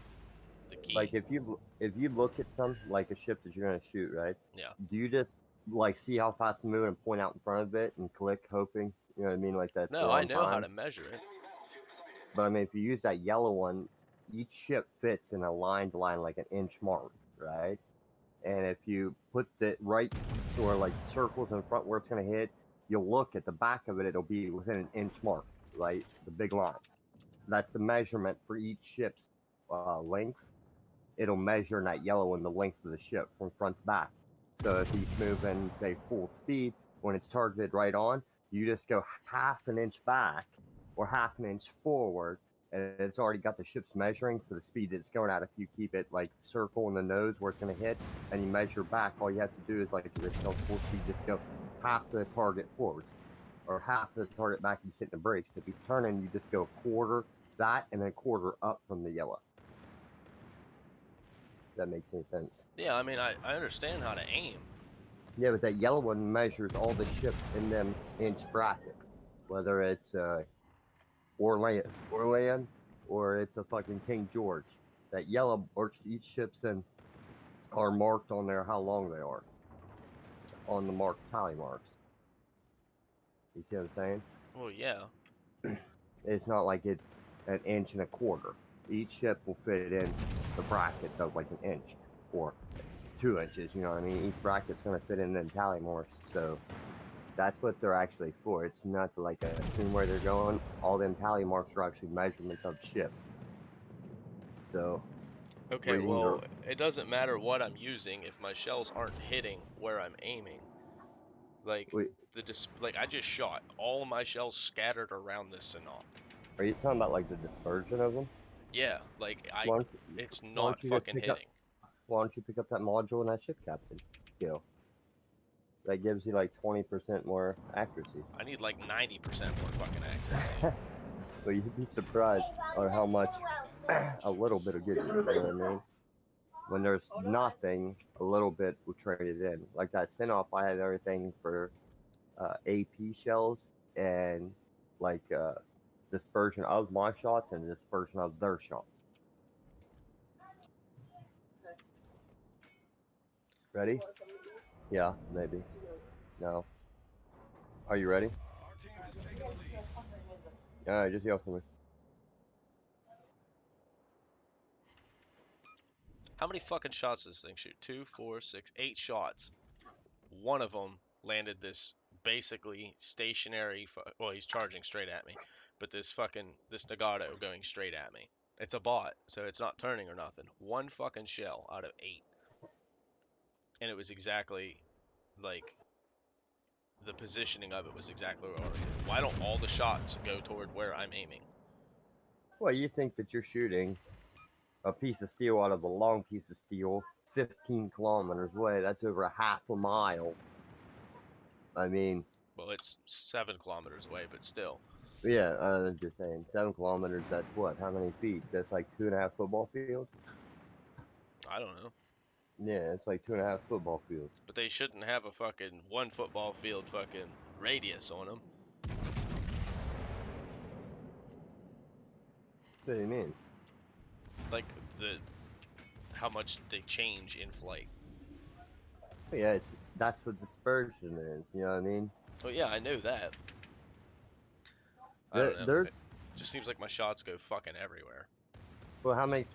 the key. Like if you look at some like a ship that you're gonna shoot, right? Yeah. Do you just like see how fast it's moving and point out in front of it and click, hoping you know what I mean, like that No, they're I on know how time? to measure it. Enemy battleship sighted. But I mean, if you use that yellow one, each ship fits in a lined line like an inch mark, right? And if you put the right or like circles in front where it's gonna hit, you'll look at the back of it; it'll be within an inch mark, right? The big line. That's the measurement for each ship's length. It'll measure in that yellow one the length of the ship from front to back. So if he's moving, say, full speed, when it's targeted right on, you just go half an inch back or half an inch forward, and it's already got the ship's measuring for the speed that it's going at. If you keep it like circle in the nose where it's going to hit, and you measure back, all you have to do is like if it's still full speed, just go half the target forward or half the target back. And you hit the brakes. If he's turning, you just go a quarter that and then a quarter up from the yellow. If that makes any sense. Yeah, I mean, I understand how to aim. Yeah, but that yellow one measures all the ships in them inch brackets, whether it's Orland or it's a fucking King George. That yellow works each ships in are marked on there how long they are on the mark tally marks. You see what I'm saying? Well, yeah. It's not like it's an inch and a quarter. Each ship will fit in the brackets of like an inch or 2 inches. You know what I mean? Each bracket's going to fit in them tally marks. So that's what they're actually for. It's not to like assume where they're going. All them tally marks are actually measurements of ships. So Okay, reading well, it doesn't matter what I'm using if my shells aren't hitting where I'm aiming. Like wait, like I just shot all my shells scattered around this Sinop. are you talking about like the dispersion of them? Yeah, like Why don't, it's why not don't you just fucking pick up? hitting. Why don't you pick up that module in that ship captain skill? That gives you like 20% more accuracy. I need like 90% more fucking accuracy. But you'd be surprised on how much a little bit will get you. You know what I mean? When there's nothing, a little bit will trade it in. Like that Sinop, I had everything for AP shells and like dispersion of my shots and dispersion of their shots. Ready? Yeah, maybe. No. Are you ready? Our team has taken the lead. All right, just yell for me. How many fucking shots does this thing shoot? 2, 4, 6, 8 shots. One of them landed this basically stationary. Well, he's charging straight at me, but this Nagato going straight at me. It's a bot, so it's not turning or nothing. One fucking shell out of 8, and it was exactly like the positioning of it was exactly where I wanted it. Why don't all the shots go toward where I'm aiming? Well, you think that you're shooting a piece of steel out of a long piece of steel 15 kilometers away. That's over a half a mile. I mean, Well, it's 7 kilometers away, but still. yeah, I'm just saying, 7 kilometers, that's what? How many feet? That's like 2.5 football fields? I don't know. Yeah, it's like 2.5 football fields. But they shouldn't have a fucking 1 football field fucking radius on them. What do you mean? Like how much they change in flight. Yeah, that's what dispersion is. You know what I mean? Oh yeah, I know that. I don't know. They're It just seems like my shots go fucking everywhere. well, how many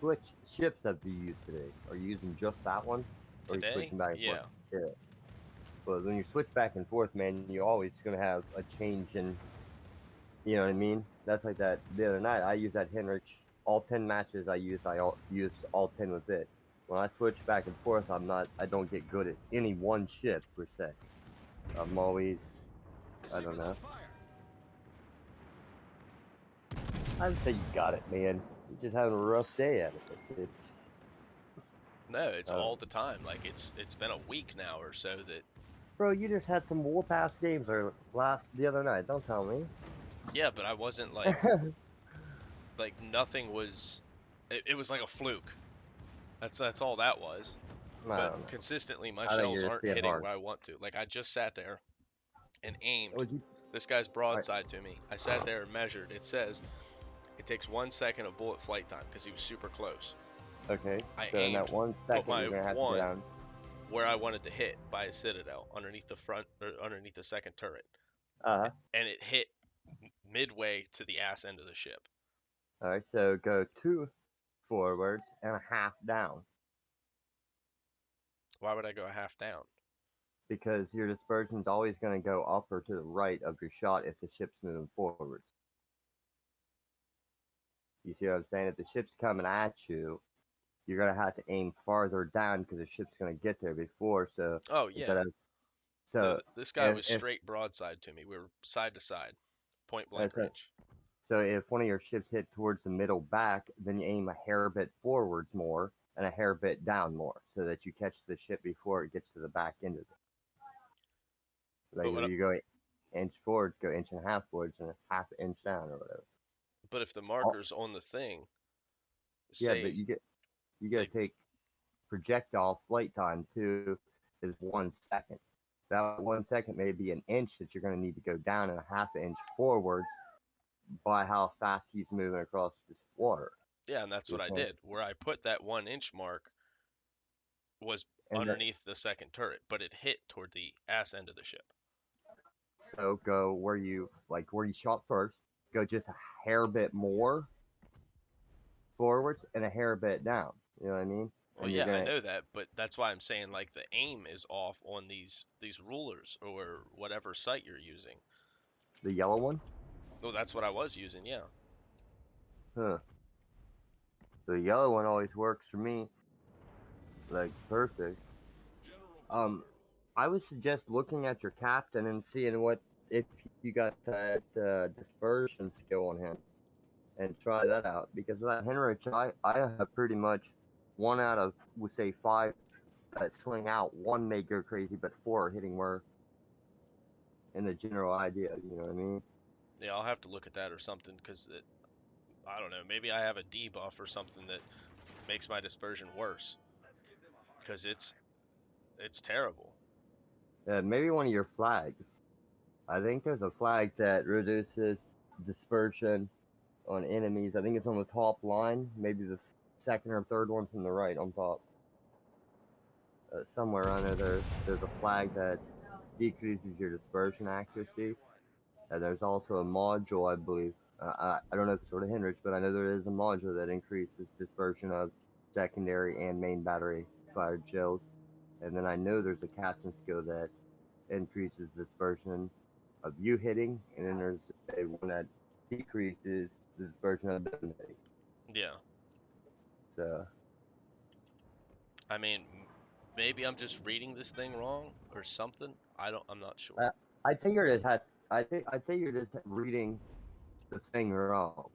ships have you used today? Are you using just that one? Or are you Today? switching back and Yeah. forth? Yeah. But when you switch back and forth, man, you're always gonna have a change in. You know what I mean? That's like that. The other night, I used that Henrich. All 10 matches I used all 10 with it. When I switch back and forth, I don't get good at any one ship per se. I'm always, I don't know. I'd say you got it, man. You're just having a rough day at it. It's No, it's uh, all the time. Like it's been a week now or so that. bro, you just had some warpath games the other night. Don't tell me. Yeah, but I wasn't like nothing was. It was like a fluke. That's all that was. I don't know. But consistently, my I think shells you're just aren't being hitting hard. where I want to. Like I just sat there and aimed. Would you? This guy's broadside to me. I sat there and measured. It says it takes 1 second of bullet flight time because he was super close. Okay. I So in that aimed, 1 second, put you're my gonna have to go one down. where I wanted to hit by a citadel underneath the front or underneath the second turret, Uh-huh. and it hit midway to the ass end of the ship. All right. So go 2 forwards and a half down Why would I go a half down? because your dispersion's always going to go up or to the right of your shot if the ship's moving forwards. You see what I'm saying? If the ship's coming at you, you're gonna have to aim farther down because the ship's gonna get there before. So Oh instead yeah, of no, so this guy if was if straight broadside to me. We were side to side, point uh, blank so, range. so if one of your ships hit towards the middle back, then you aim a hair bit forwards more and a hair bit down more, so that you catch the ship before it gets to the back end of it. Like But if what? you go inch forwards, go inch and a half forwards, and a half inch down or whatever. But if the Oh, markers on the thing yeah, but say you gotta they, take projectile flight time too is 1 second. That 1 second may be an inch that you're going to need to go down and a half inch forwards by how fast he's moving across this water. yeah, and that's You're what I saying, did. Where I put that 1 inch mark was and that, underneath the second turret, but it hit toward the ass end of the ship. so go where you shot first, go just a hair bit more forwards and a hair bit down. You know what I mean? Well, And you're yeah, I gonna know that, but that's why I'm saying like the aim is off on these rulers or whatever sight you're using. the yellow one, Well, that's what I was using, yeah. huh? The yellow one always works for me, like perfect. Um, I would suggest looking at your captain and seeing what if you got that dispersion skill on him, and try that out. Because with that Henrich, I have pretty much 1 out of would say 5 that swing out. 1 may go crazy, but 4 are hitting more in the general idea. You know what I mean? Yeah, I'll have to look at that or something because I don't know. Maybe I have a debuff or something that makes my dispersion worse because it's terrible. Maybe one of your flags. I think there's a flag that reduces dispersion on enemies. I think it's on the top line, maybe the second or third one from the right on top. Somewhere under there's a flag that decreases your dispersion accuracy. And there's also a module, I believe. I don't know if it's sort of Henrich, but I know there is a module that increases dispersion of secondary and main battery fired shells. And then I know there's a captain skill that increases dispersion of you hitting, and then there's a one that decreases the dispersion of them hitting. Yeah, So I mean, maybe I'm just reading this thing wrong or something. I'm not sure. I, I think you're just had, I think you're just reading the thing wrong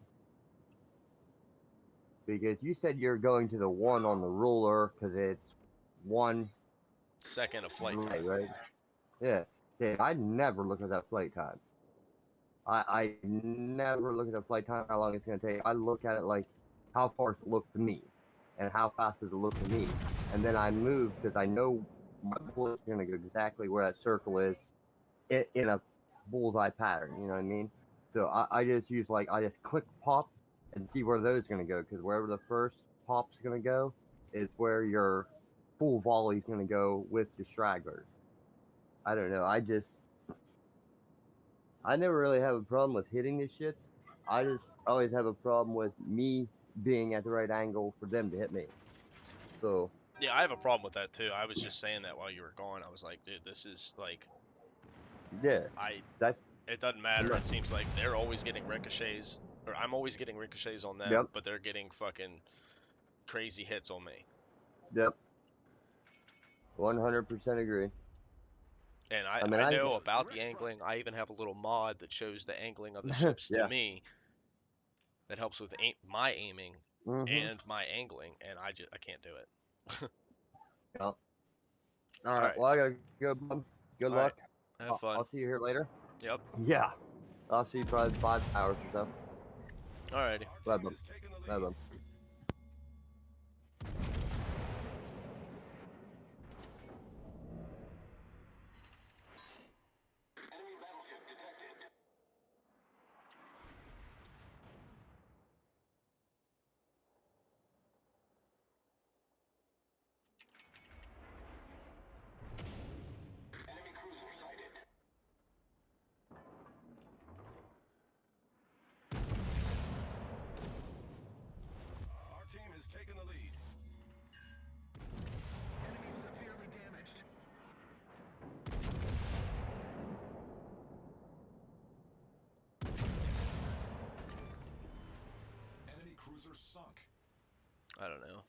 because you said you're going to the one on the ruler because it's one Second of flight right, time. right? Yeah. Yeah, I never look at that flight time. I never look at the flight time, how long it's going to take. I look at it like, how far does it look to me? And how fast does it look to me? And then I move because I know my bullet's going to go exactly where that circle is in a bullseye pattern. You know what I mean? So I just use I just click pop and see where those are going to go because wherever the first pop's going to go is where your full volley is going to go with your straggler. I don't know. I never really have a problem with hitting this shit. I just always have a problem with me being at the right angle for them to hit me. So Yeah, I have a problem with that too. I was just saying that while you were gone. I was like, dude, this is like yeah, I. that's It doesn't I'm matter. not. It seems like they're always getting ricochets, or I'm always getting ricochets on them, Yep, but they're getting fucking crazy hits on me. yep, 100% agree. And I mean, I I know about the angling. I even have a little mod that shows the angling of the ships to yeah. me that helps with my aiming Mm-hmm. and my angling, and I can't do it. Yep. All All right. right, Well, I gotta go, bud. Good all right. luck. Have fun. I'll see you here later. Yep. Yeah. I'll see you probably 5 hours or Alrighty. so. Bye, bud. Bye, bud. Enemy battleship detected. cruiser sunk. I don't know.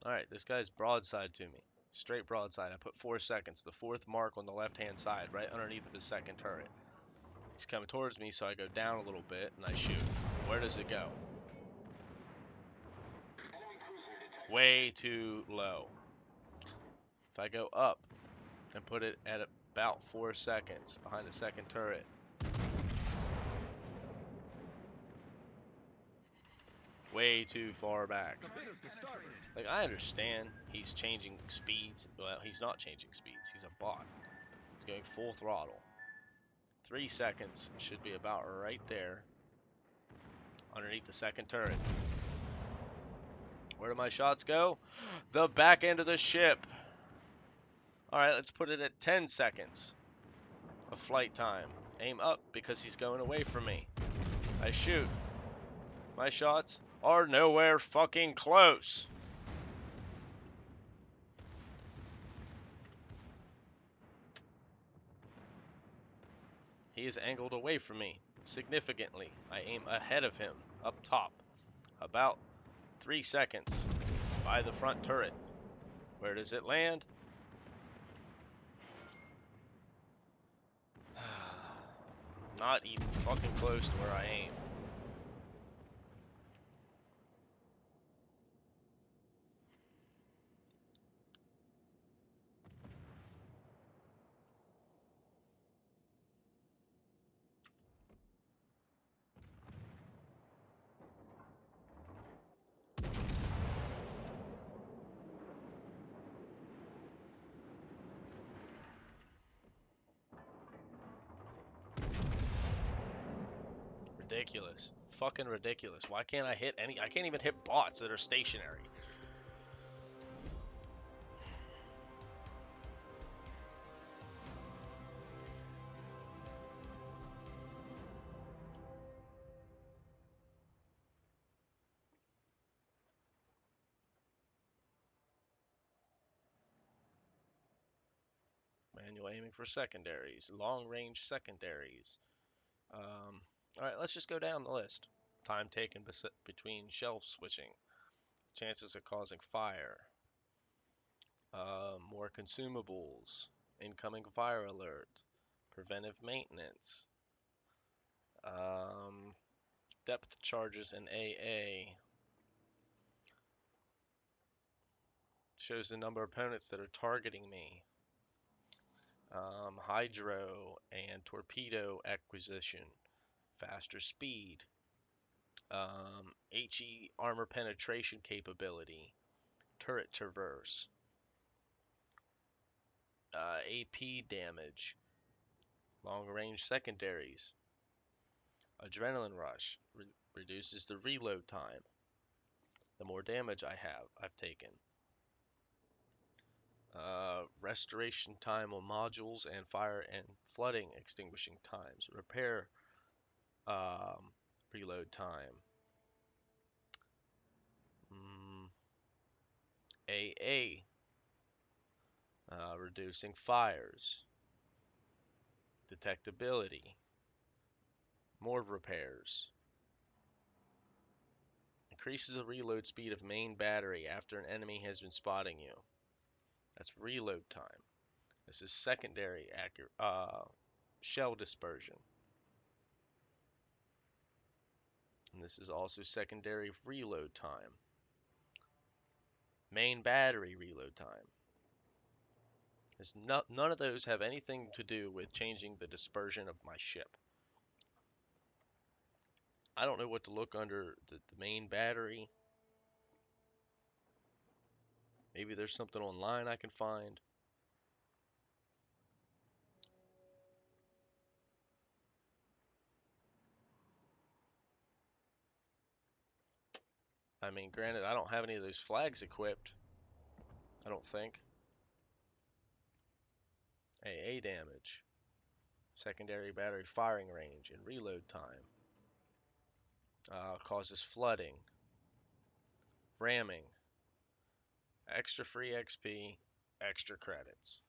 Alright, this guy's broadside to me. Straight broadside. I put 4 seconds. The fourth mark on the left-hand side, right underneath of his second turret. He's coming towards me, so I go down a little bit, and I shoot. Where does it go? Enemy cruiser detected. Way too low. If I go up and put it at about 4 seconds behind the second turret, way too far back. Torpedoes to starboard. Like, I understand he's changing speeds. Well, he's not changing speeds. He's a bot. He's going full throttle. 3 seconds should be about right there underneath the second turret. Where do my shots go? The back end of the ship. Alright, let's put it at 10 seconds of flight time. Aim up because he's going away from me. I shoot. My shots are nowhere fucking close. He is angled away from me significantly. I aim ahead of him, up top, about 3 seconds by the front turret. Where does it land? Not even fucking close to where I aim. Ridiculous. Fucking ridiculous. Why can't I hit any? I can't even hit bots that are stationary. Manual aiming for secondaries. Long range secondaries. Alright, let's just go down the list. Time taken between shelf switching. Chances of causing fire. More consumables. Incoming fire alert. Preventive maintenance. Depth charges in AA. Shows the number of opponents that are targeting me. Hydro and torpedo acquisition. Faster speed. HE armor penetration capability. Turret traverse. AP damage. Long range secondaries. Adrenaline rush. Reduces the reload time. The more damage I've taken. Restoration time on modules and fire and flooding extinguishing times. Repair reload time. AA. Reducing fires. Detectability. More repairs. Increases the reload speed of main battery after an enemy has been spotting you. That's reload time. This is secondary shell dispersion. And this is also secondary reload time. Main battery reload time. None of those have anything to do with changing the dispersion of my ship. I don't know what to look under the main battery. Maybe there's something online I can find. I mean, granted, I don't have any of those flags equipped. I don't think. AA damage. Secondary battery firing range and reload time. Causes flooding. Ramming. Extra free XP. Extra credits.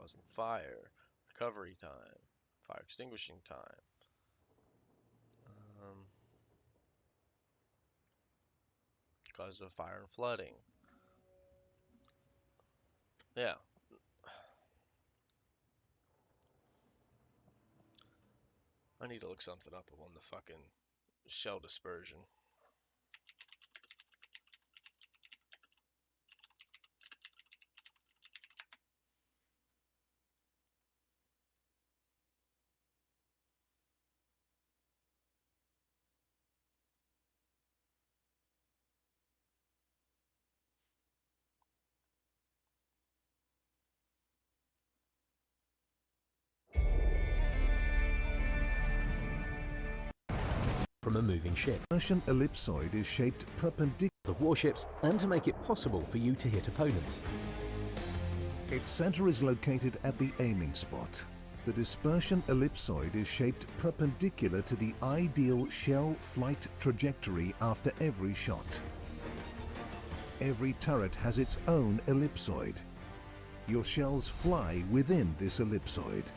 causing fire, recovery time, fire extinguishing time. Causes of fire and flooding. Yeah. I need to look something up on the fucking shell dispersion. From a moving ship. Dispersion ellipsoid is shaped perpendicular Of warships, and to make it possible for you to hit opponents. Its center is located at the aiming spot. The dispersion ellipsoid is shaped perpendicular to the ideal shell flight trajectory after every shot. Every turret has its own ellipsoid. Your shells fly within this ellipsoid.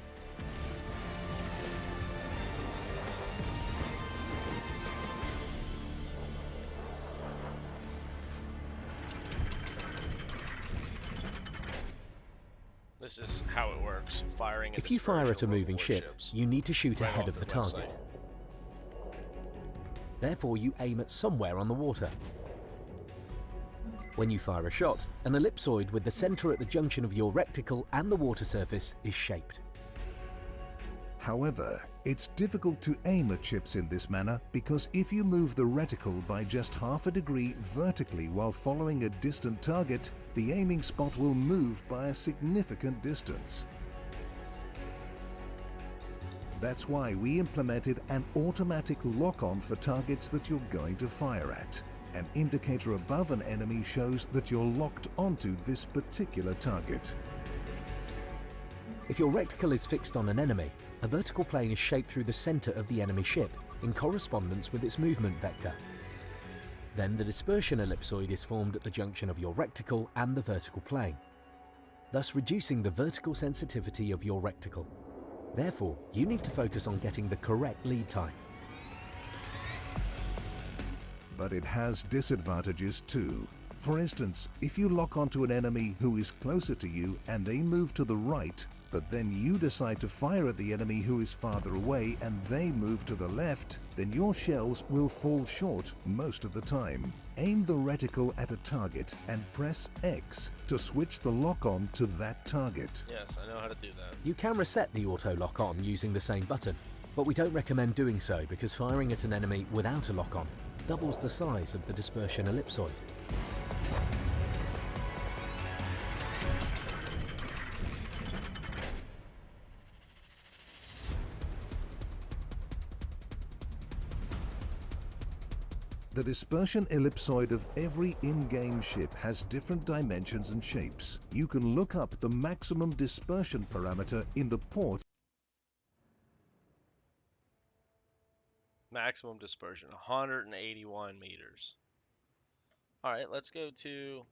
This is how it works. Firing. If you fire at a moving ship, you need to shoot ahead of the target. Therefore, you aim at somewhere on the water. When you fire a shot, an ellipsoid with the center at the junction of your reticle and the water surface is shaped. However, it's difficult to aim at ships in this manner because if you move the reticle by just half a degree vertically while following a distant target, the aiming spot will move by a significant distance. That's why we implemented an automatic lock-on for targets that you're going to fire at. An indicator above an enemy shows that you're locked onto this particular target. If your reticle is fixed on an enemy, a vertical plane is shaped through the center of the enemy ship in correspondence with its movement vector. Then the dispersion ellipsoid is formed at the junction of your reticle and the vertical plane, thus reducing the vertical sensitivity of your reticle. Therefore, you need to focus on getting the correct lead time. But it has disadvantages too. For instance, if you lock onto an enemy who is closer to you and they move to the right, but then you decide to fire at the enemy who is farther away and they move to the left, then your shells will fall short most of the time. Aim the reticle at a target and press X to switch the lock-on to that target. Yes, I know how to do that. You can reset the auto lock-on using the same button, but we don't recommend doing so because firing at an enemy without a lock-on doubles the size of the dispersion ellipsoid. The dispersion ellipsoid of every in-game ship has different dimensions and shapes. You can look up the maximum dispersion parameter in the port. Maximum dispersion, 181 meters. Alright, let's go to,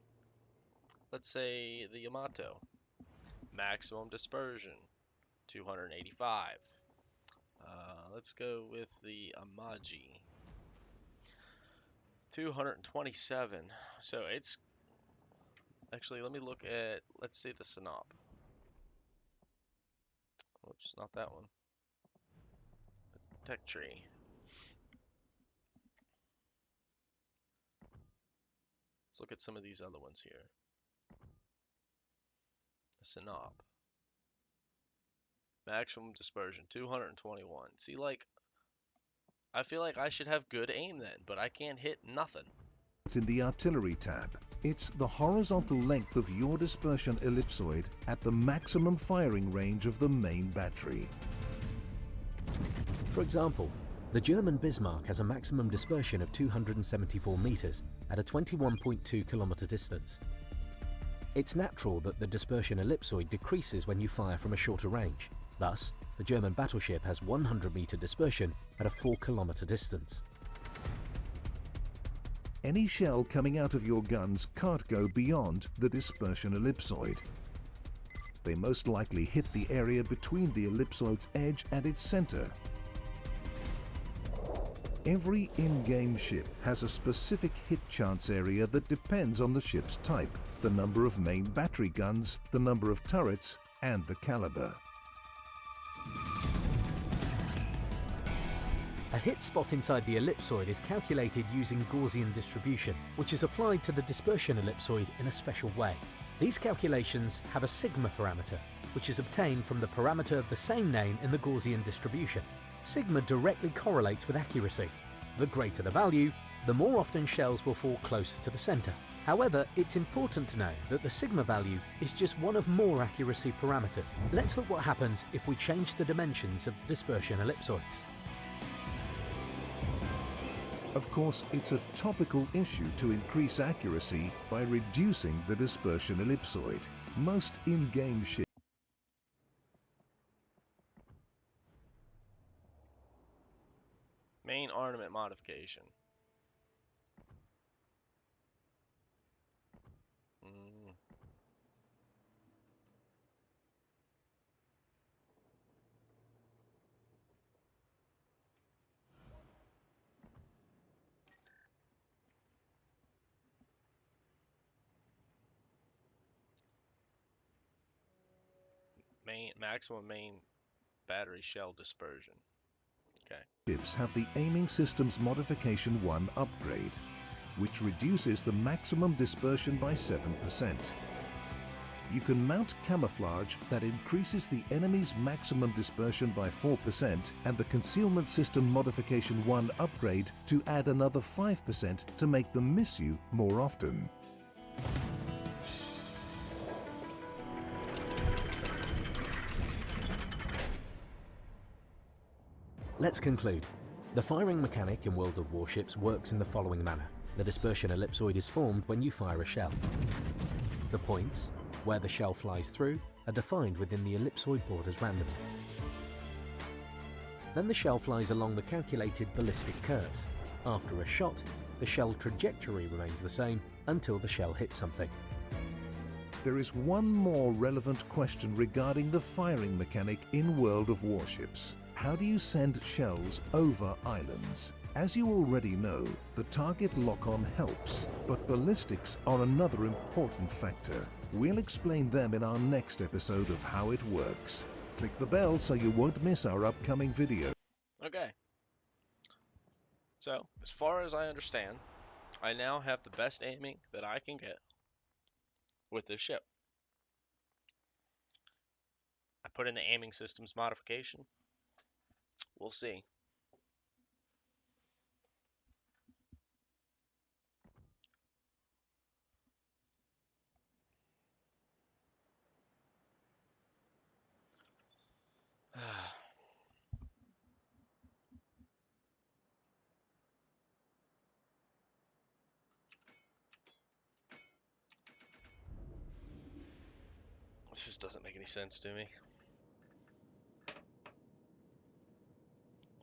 let's say, the Yamato. Maximum dispersion, 285. Let's go with the Amaji. 227. So it's actually, let me look at, let's say, the Sinop. Oops, not that one. Tech tree. Let's look at some of these other ones here. The Sinop. Maximum dispersion, 221. See, like, I feel like I should have good aim then, but I can't hit nothing. In the artillery tab. It's the horizontal length of your dispersion ellipsoid at the maximum firing range of the main battery. For example, the German Bismarck has a maximum dispersion of 274 meters at a 21.2 kilometer distance. It's natural that the dispersion ellipsoid decreases when you fire from a shorter range. Thus, the German battleship has 100 meter dispersion at a 4 kilometer distance. Any shell coming out of your guns can't go beyond the dispersion ellipsoid. They most likely hit the area between the ellipsoid's edge and its center. Every in-game ship has a specific hit chance area that depends on the ship's type, the number of main battery guns, the number of turrets, and the caliber. A hit spot inside the ellipsoid is calculated using Gaussian distribution, which is applied to the dispersion ellipsoid in a special way. These calculations have a sigma parameter, which is obtained from the parameter of the same name in the Gaussian distribution. Sigma directly correlates with accuracy. The greater the value, the more often shells will fall closer to the center. However, it's important to know that the sigma value is just one of more accuracy parameters. Let's look what happens if we change the dimensions of the dispersion ellipsoids. Of course, it's a topical issue to increase accuracy by reducing the dispersion ellipsoid. Most in-game ships Main ornament modification. Maximum main battery shell dispersion. Okay. ships have the Aiming Systems Modification 1 upgrade, which reduces the maximum dispersion by 7%. You can mount camouflage that increases the enemy's maximum dispersion by 4% and the Concealment System Modification 1 upgrade to add another 5% to make them miss you more often. Let's conclude. The firing mechanic in World of Warships works in the following manner. The dispersion ellipsoid is formed when you fire a shell. The points, where the shell flies through, are defined within the ellipsoid borders randomly. Then the shell flies along the calculated ballistic curves. After a shot, the shell trajectory remains the same until the shell hits something. There is one more relevant question regarding the firing mechanic in World of Warships. How do you send shells over islands? As you already know, the target lock-on helps, but ballistics are another important factor. We'll explain them in our next episode of how it works. Click the bell so you won't miss our upcoming video. Okay. So, as far as I understand, I now have the best aiming that I can get with this ship. I put in the aiming systems modification. We'll see. This just doesn't make any sense to me.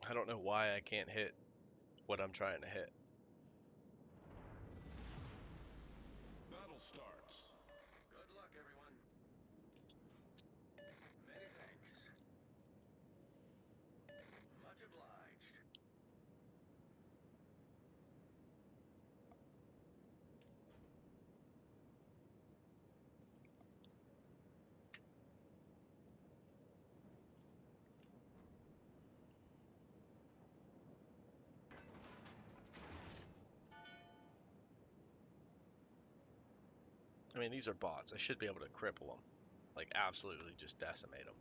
I don't know why I can't hit what I'm trying to hit. Battle starts. Good luck, everyone. Many thanks. Much obliged. I mean, these are bots. I should be able to cripple them. Like, absolutely just decimate them.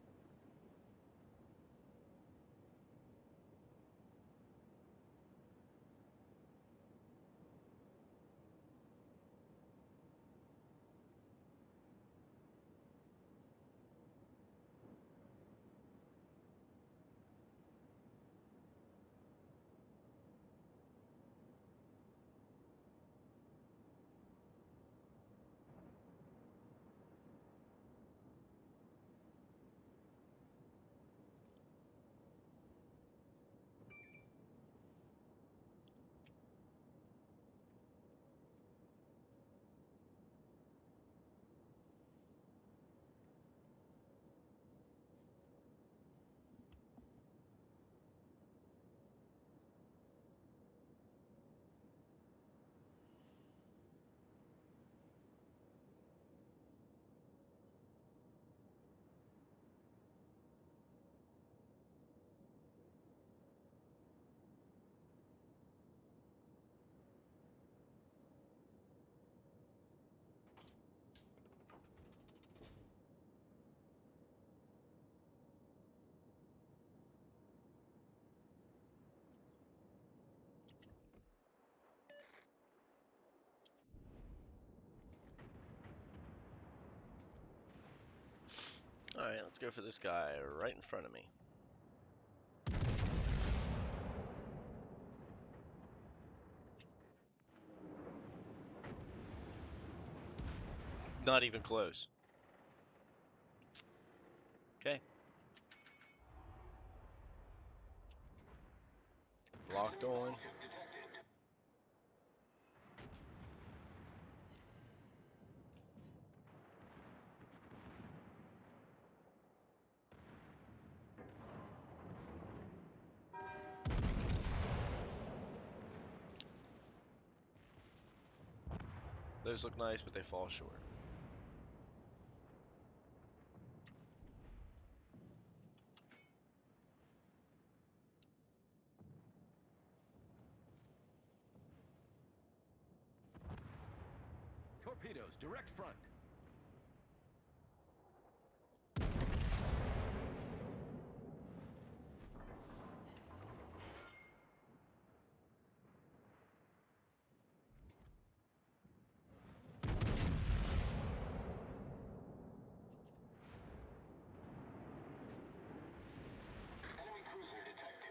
Let's go for this guy right in front of me. Not even close. Okay. Locked on. Those look nice, but they fall short. Torpedoes, direct front. Enemy cruiser detected.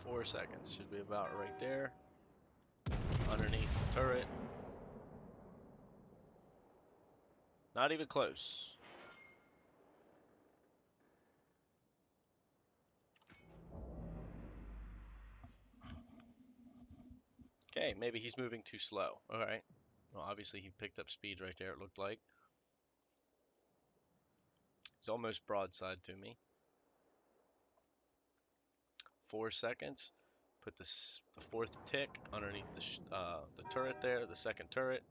Four seconds. Should be about right there. Underneath the turret. Not even close. Okay, maybe he's moving too slow. Alright. Well, obviously he picked up speed right there, it looked like. He's almost broadside to me. 4 seconds. Put the fourth tick underneath the turret there, the second turret.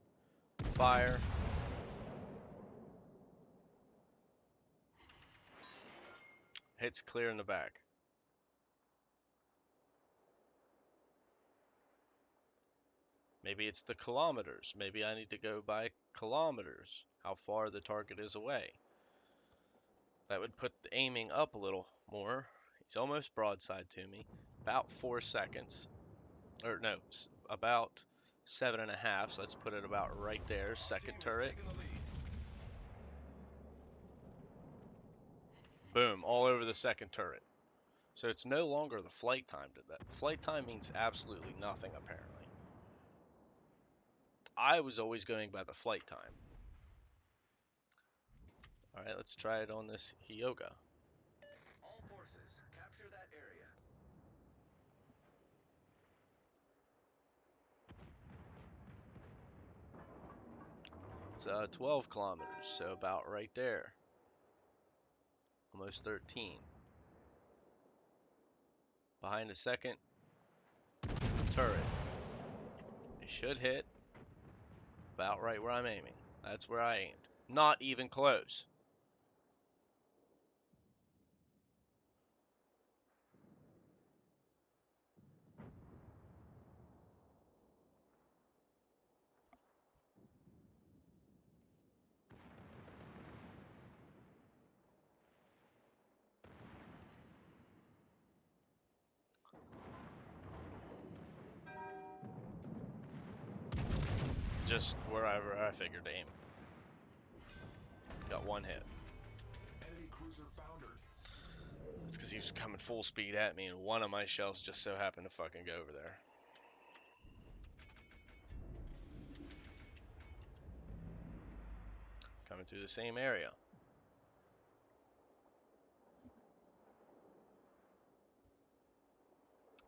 Fire. Hits clear in the back. Maybe it's the kilometers. Maybe I need to go by kilometers, how far the target is away. That would put the aiming up a little more. He's almost broadside to me. About 4 seconds. Or no, about 7.5. So let's put it about right there. Second turret. Boom, all over the second turret. So it's no longer the flight time to that. Flight time means absolutely nothing, apparently. I was always going by the flight time. Alright, let's try it on this Hyoga. All forces, capture that area. It's 12 kilometers, so about right there. Almost 13. Behind the second turret. It should hit about right where I'm aiming. That's where I aimed. Not even close. Just wherever I figured to aim. Got one hit. Enemy cruiser foundered. It's because he was coming full speed at me, and one of my shells just so happened to fucking go over there. Coming through the same area.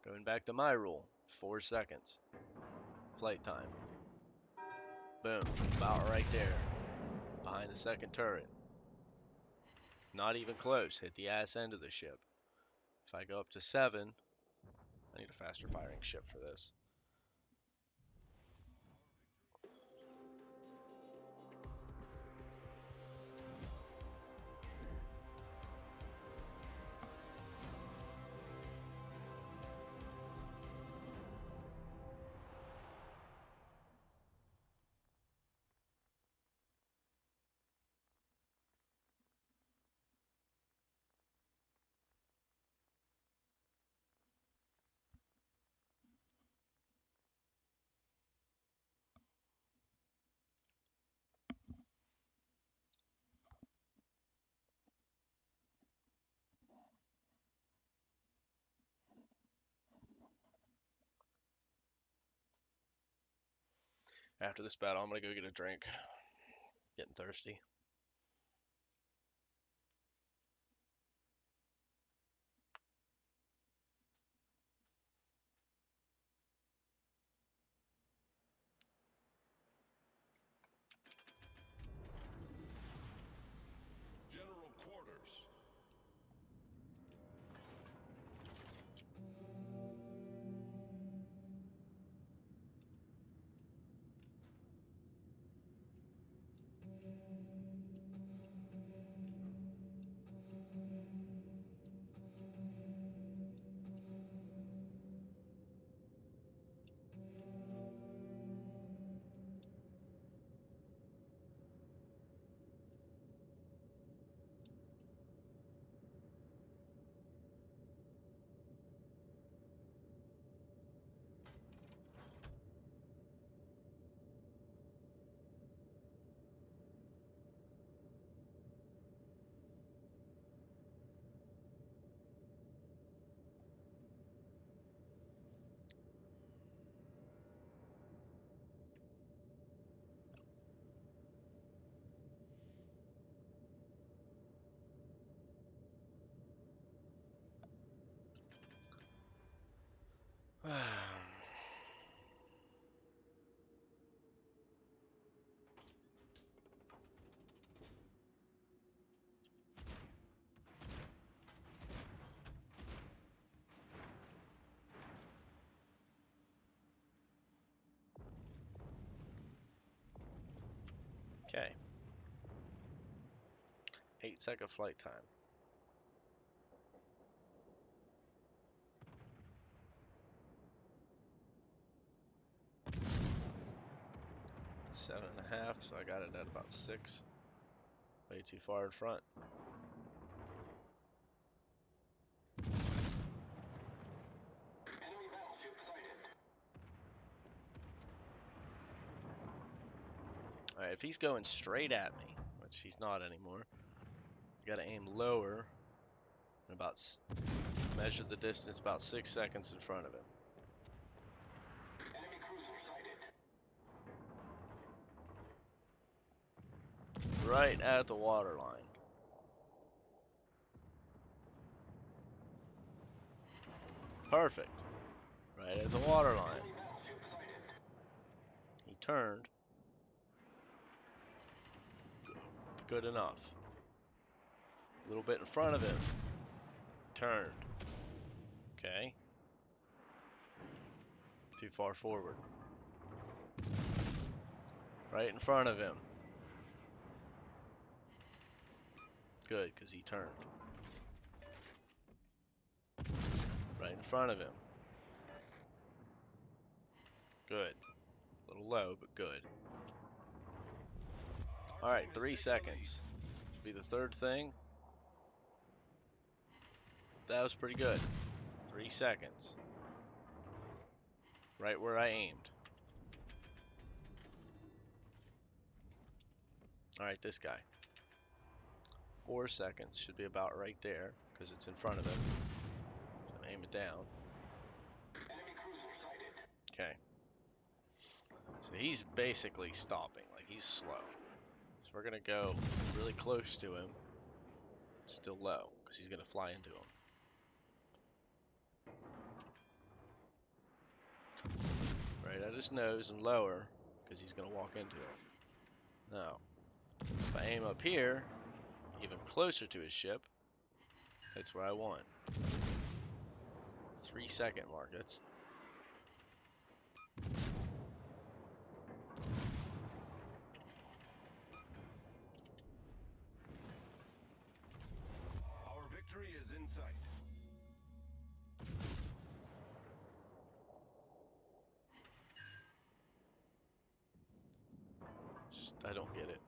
Going back to my rule. 4 seconds. Flight time. Boom. About right there. Behind the second turret. Not even close. Hit the ass end of the ship. If I go up to 7, I need a faster firing ship for this. After this battle, I'm gonna go get a drink. Getting thirsty. General quarters. Okay. 8-second flight time. Seven and a half, so I got it at about 6. Way too far in front. Enemy battleship sighted. Alright, if he's going straight at me, which he's not anymore, gotta aim lower and about measure the distance about 6 seconds in front of him. Enemy cruiser sighted. Right at the water line. Perfect. Right at the water line. Enemy battleship sighted. He turned. Good enough. A little bit in front of him. Turned. Okay. Too far forward. Right in front of him. Good, because he turned. Right in front of him. Good. A little low, but good. Alright, 3 seconds. Should be the third thing. That was pretty good. 3 seconds. Right where I aimed. Alright, this guy. 4 seconds. Should be about right there, because it's in front of him. So aim it down. Enemy cruiser sighted. Okay. So he's basically stopping. Like, he's slow. So we're going to go really close to him. Still low, because he's going to fly into him. Right at his nose and lower, because he's going to walk into him. Now, if I aim up here, even closer to his ship, that's where I want. 3 second mark. That's Our victory is in sight. just, I don't get it.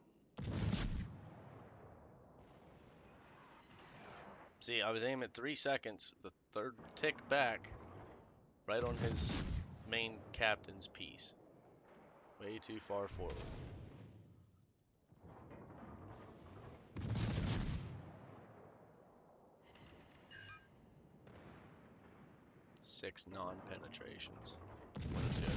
See, I was aiming at 3 seconds, the third tick back, right on his main captain's piece. Way too far forward. Six non-penetrations. What a joke.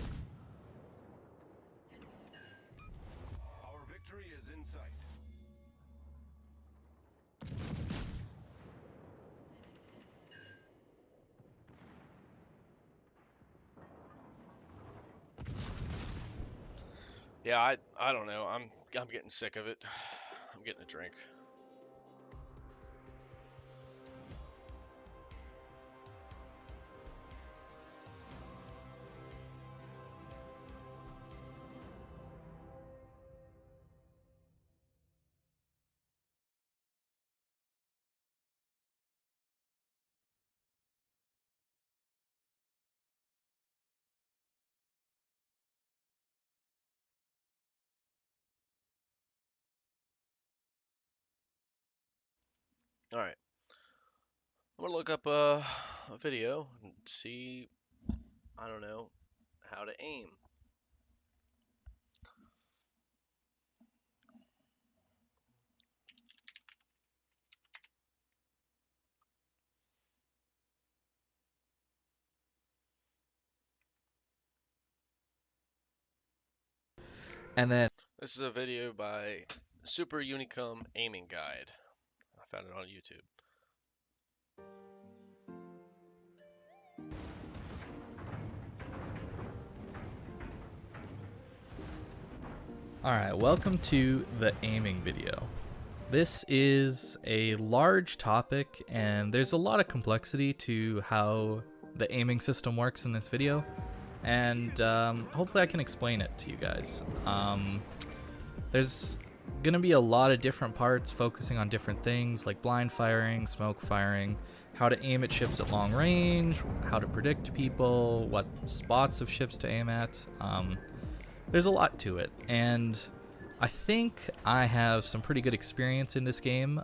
Yeah, I don't know. I'm getting sick of it. I'm getting a drink. All right. I'm gonna look up a video and see, I don't know, how to aim. And then This is a video by Super Unicum Aiming Guide. I found it on YouTube. Alright, welcome to the aiming video. This is a large topic and there's a lot of complexity to how the aiming system works in this video, and hopefully I can explain it to you guys. There's gonna be a lot of different parts focusing on different things like blind firing, smoke firing, how to aim at ships at long range, how to predict people, what spots of ships to aim at. There's a lot to it, and I think I have some pretty good experience in this game.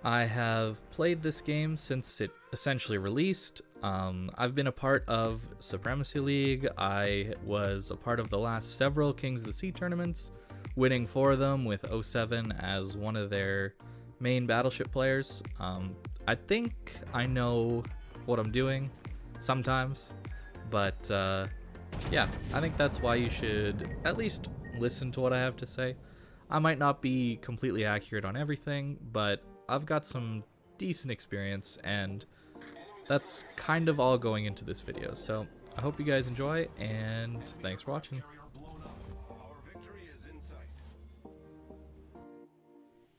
I have played this game since it essentially released. I've been a part of Supremacy League. I was a part of the last several Kings of the Sea tournaments, winning 4 of them with 07 as one of their main battleship players. I think I know what I'm doing sometimes, but yeah, I think that's why you should at least listen to what I have to say. I might not be completely accurate on everything, but I've got some decent experience, and that's kind of all going into this video. So I hope you guys enjoy, and thanks for watching.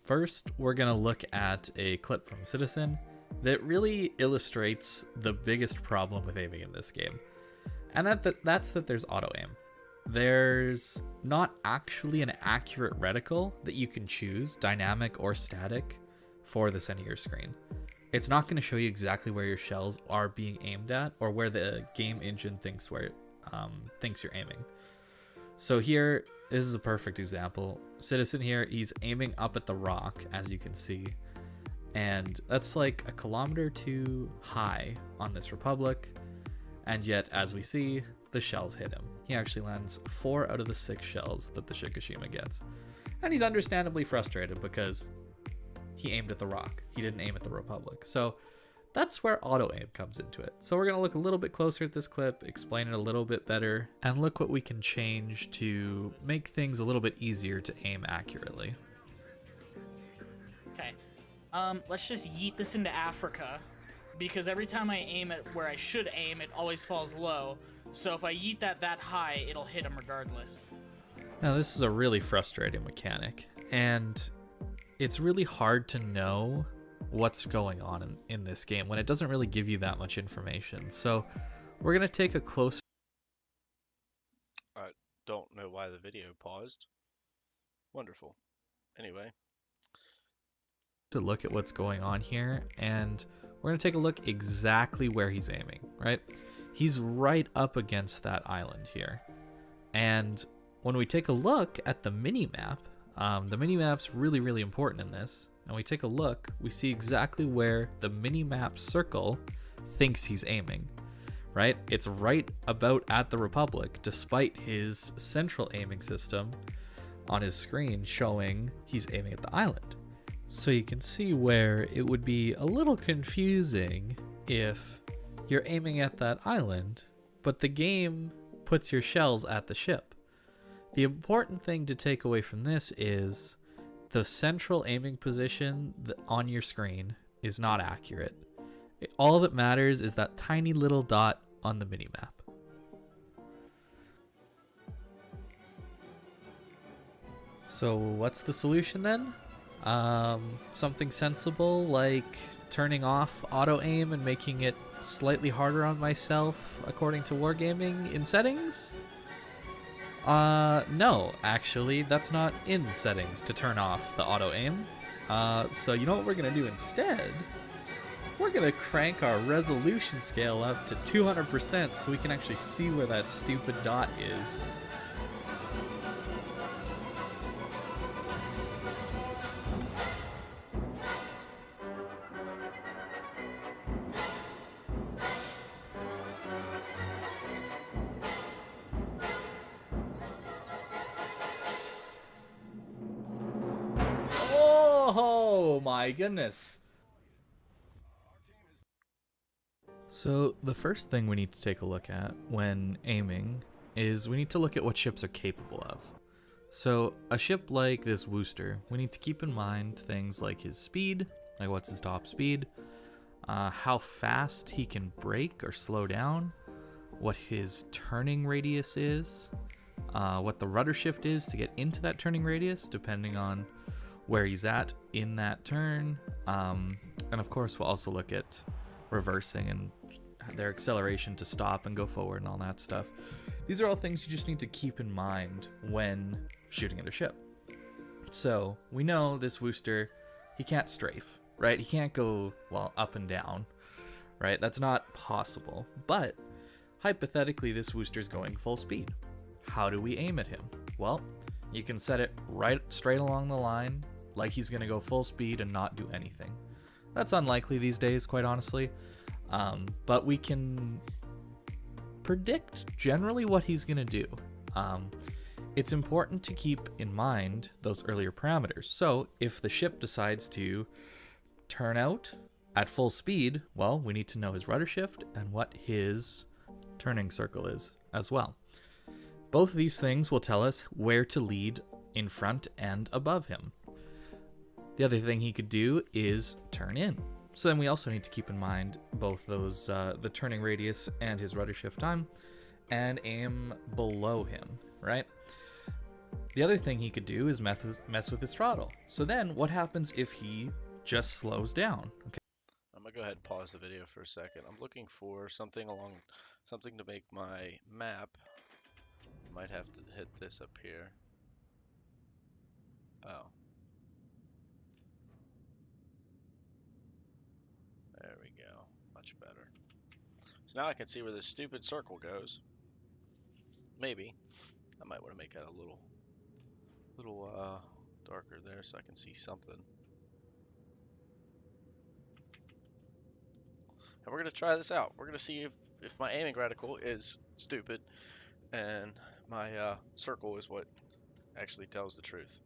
First, we're going to look at a clip from Citizen that really illustrates the biggest problem with aiming in this game. And that's that there's auto aim. There's not actually an accurate reticle that you can choose, dynamic or static, for the center of your screen. It's not going to show you exactly where your shells are being aimed at or where the game engine thinks you're aiming. So here, this is a perfect example. Citizen here, he's aiming up at the rock, as you can see, and that's like 1 kilometer too high on this Republic. And yet, as we see, the shells hit him. He actually lands 4 out of the 6 shells that the Shikishima gets. And he's understandably frustrated because he aimed at the rock. He didn't aim at the Republic. So that's where auto aim comes into it. So we're going to look a little bit closer at this clip, explain it a little bit better, and look what we can change to make things a little bit easier to aim accurately. Okay. Let's just yeet this into Africa, because every time I aim at where I should aim, it always falls low. So if I yeet that high, it'll hit him regardless. Now this is a really frustrating mechanic, and it's really hard to know what's going on in this game when it doesn't really give you that much information. So we're going to take a closer... I don't know why the video paused. Wonderful. Anyway. to look at what's going on here, and we're going to take a look exactly where he's aiming, right? He's right up against that island here. And when we take a look at the mini-map, the mini-map's really, really important in this. And we take a look, we see exactly where the mini-map circle thinks he's aiming, right? It's right about at the Republic, despite his central aiming system on his screen showing he's aiming at the island. So you can see where it would be a little confusing if you're aiming at that island, but the game puts your shells at the ship. The important thing to take away from this is the central aiming position on your screen is not accurate. All that matters is that tiny little dot on the minimap. So what's the solution then? Something sensible like turning off auto aim and making it slightly harder on myself according to Wargaming in settings? No, actually, that's not in settings to turn off the auto aim. So you know what we're gonna do instead? We're gonna crank our resolution scale up to 200% so we can actually see where that stupid dot is. Oh my goodness. So the first thing we need to take a look at when aiming is we need to look at what ships are capable of. So a ship like this Wooster, we need to keep in mind things like his speed, like what's his top speed, how fast he can brake or slow down, what his turning radius is, what the rudder shift is to get into that turning radius, depending on where he's at in that turn. And of course, we'll also look at reversing and their acceleration to stop and go forward and all that stuff. These are all things you just need to keep in mind when shooting at a ship. So we know this Wooster, he can't strafe, right? He can't go, well, up and down, right? That's not possible. But hypothetically, this Wooster's going full speed. How do we aim at him? Well, you can set it right straight along the line, like he's going to go full speed and not do anything. That's unlikely these days, quite honestly. But we can predict generally what he's going to do. It's important to keep in mind those earlier parameters. So if the ship decides to turn out at full speed, well, we need to know his rudder shift and what his turning circle is as well. Both of these things will tell us where to lead in front and above him. The other thing he could do is turn in. So then we also need to keep in mind both those, the turning radius and his rudder shift time, and aim below him, right? The other thing he could do is mess with his throttle. So then what happens if he just slows down? Okay. I'm gonna go ahead and pause the video for a second. I'm looking for something to make my map. Might have to hit this up here. Oh. There we go. Much better. So now I can see where this stupid circle goes. Maybe. I might want to make that a little darker there so I can see something. And we're going to try this out. We're going to see if my aiming reticle is stupid and my circle is what actually tells the truth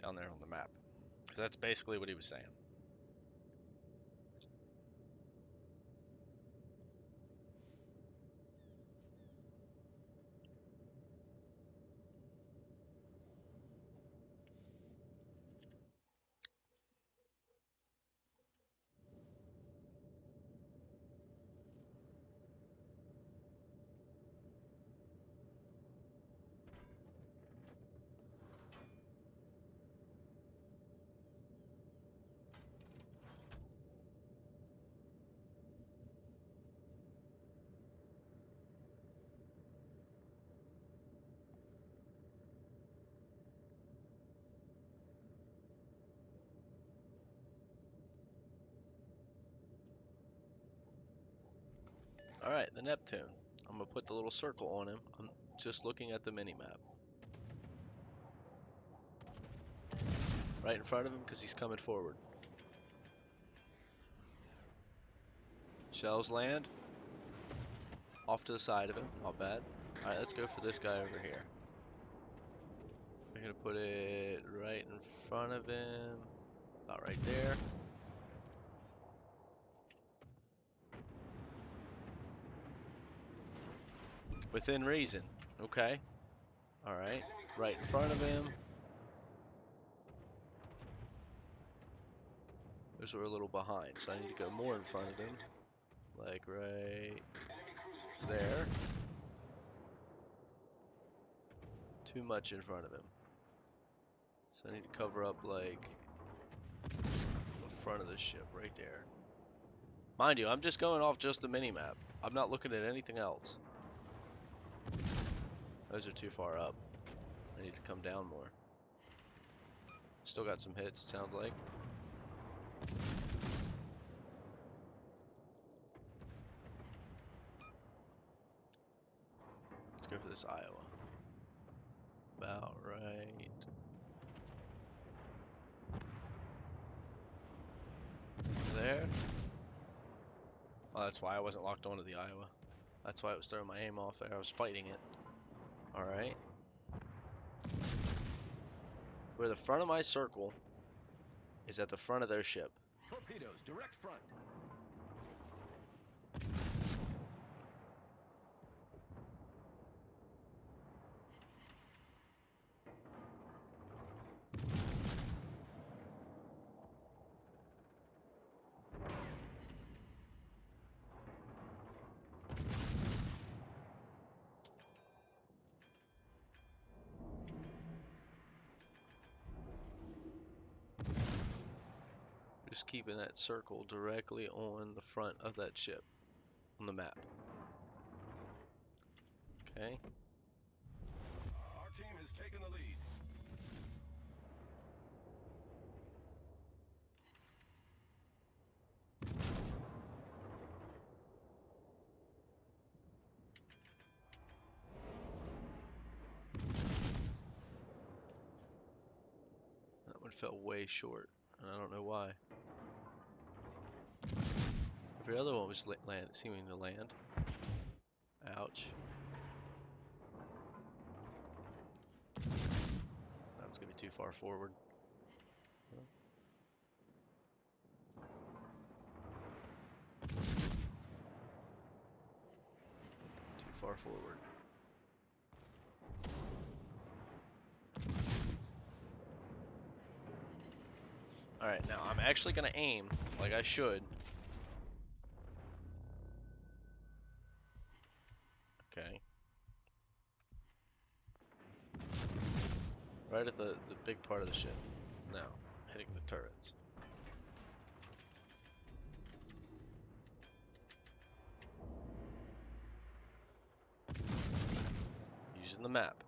down there on the map. Because that's basically what he was saying. Alright, the Neptune. I'm going to put the little circle on him. I'm just looking at the mini-map. Right in front of him because he's coming forward. Shells land. Off to the side of him. Not bad. Alright, let's go for this guy over here. We're going to put it right in front of him. About right there. Within reason. Okay. Alright. Right in front of him. Those were a little behind, so I need to go more in front of him. Like right there. Too much in front of him. So I need to cover up like the front of the ship right there. Mind you, I'm just going off just the mini-map. I'm not looking at anything else. Those are too far up. I need to come down more. Still got some hits, it sounds like. Let's go for this Iowa. About right there. Oh, that's why I wasn't locked onto the Iowa. That's why it was throwing my aim off there. I was fighting it. Alright. Where the front of my circle is at the front of their ship. Torpedoes, direct front. Just keeping that circle directly on the front of that ship on the map. Okay. Our team has taken the lead. That one fell way short, and I don't know why. Every other one was seeming to land. Ouch. That's gonna be too far forward. Too far forward. Alright, now I'm actually gonna aim like I should. Okay. Right at the big part of the ship. Now, hitting the turrets. Using the map.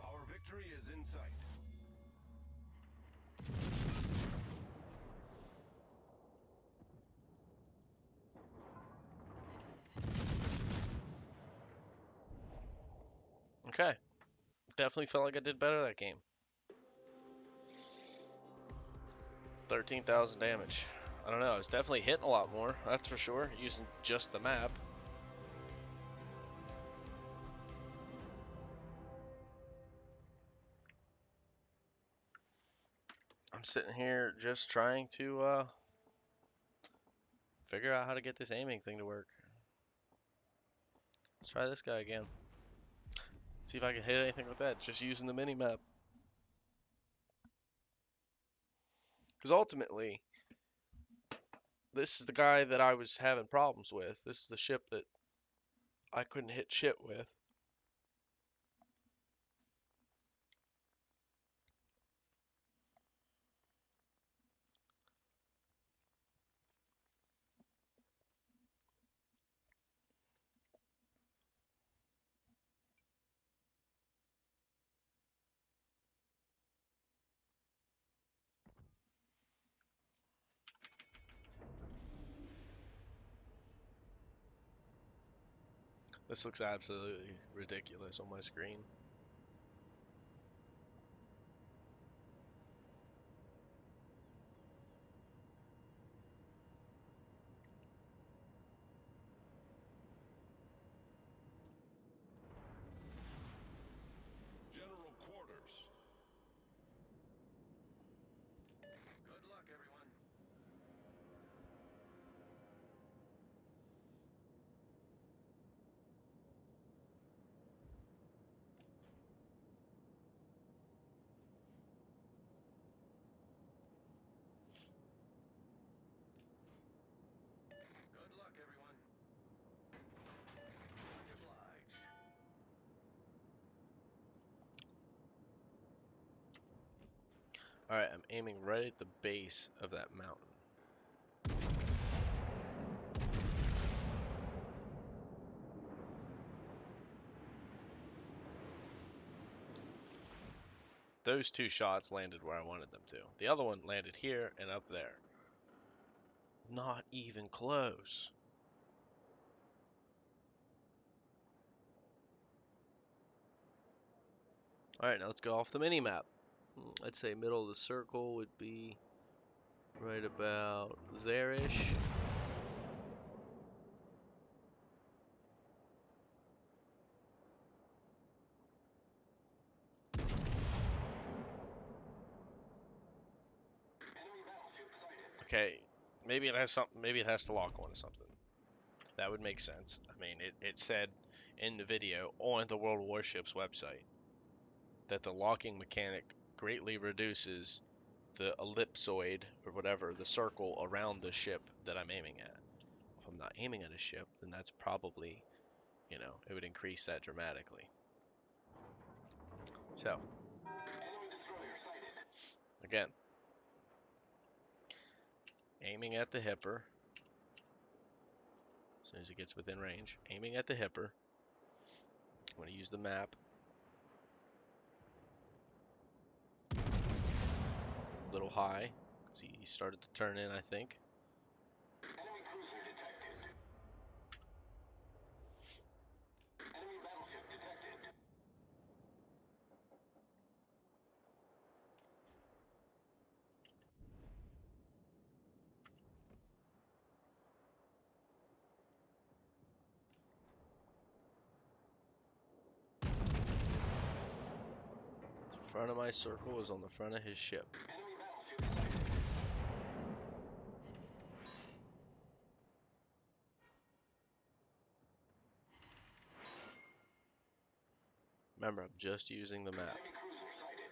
Our victory is in sight. Okay. Definitely felt like I did better that game. 13,000 damage. I don't know, I was definitely hitting a lot more, that's for sure, using just the map. I'm sitting here just trying to figure out how to get this aiming thing to work. Let's try this guy again. See if I can hit anything with that, just using the mini-map. Because ultimately, this is the guy that I was having problems with. This is the ship that I couldn't hit shit with. This looks absolutely ridiculous on my screen. Alright, I'm aiming right at the base of that mountain. Those 2 shots landed where I wanted them to. The other one landed here and up there. Not even close. Alright, now let's go off the mini-map. I'd say middle of the circle would be right about there-ish. Okay, maybe it has something. Maybe it has to lock onto something. That would make sense. I mean, it said in the video on the World Warships website that the locking mechanic greatly reduces the ellipsoid or whatever, the circle around the ship that I'm aiming at. If I'm not aiming at a ship, then that's probably, you know, it would increase that dramatically. So, again, aiming at the hipper. As soon as it gets within range, aiming at the hipper. I'm going to use the map. A little high, because he started to turn in, I think. Enemy cruiser detected. Enemy battleship detected. The front of my circle is on the front of his ship. Enemy battleship sighted. Remember, I'm just using the map. Enemy cruiser sighted.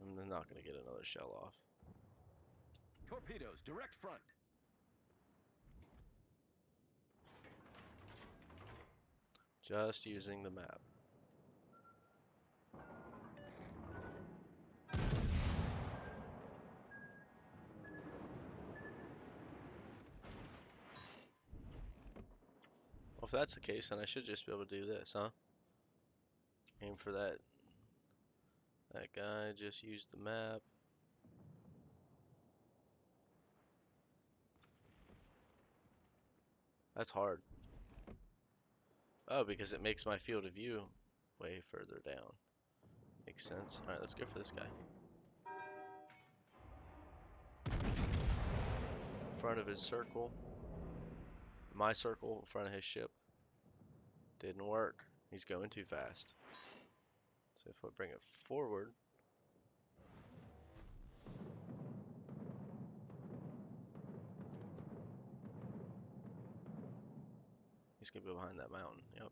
I'm not going to get another shell off. Torpedoes, direct front. Just using the map. Well, if that's the case, then I should just be able to do this, huh? Aim for that guy, just use the map. That's hard. Oh, because it makes my field of view way further down. Makes sense. Alright, let's go for this guy. Front of his circle. My circle, in front of his ship. Didn't work. He's going too fast. So if I bring it forward. He's gonna be behind that mountain. Yep.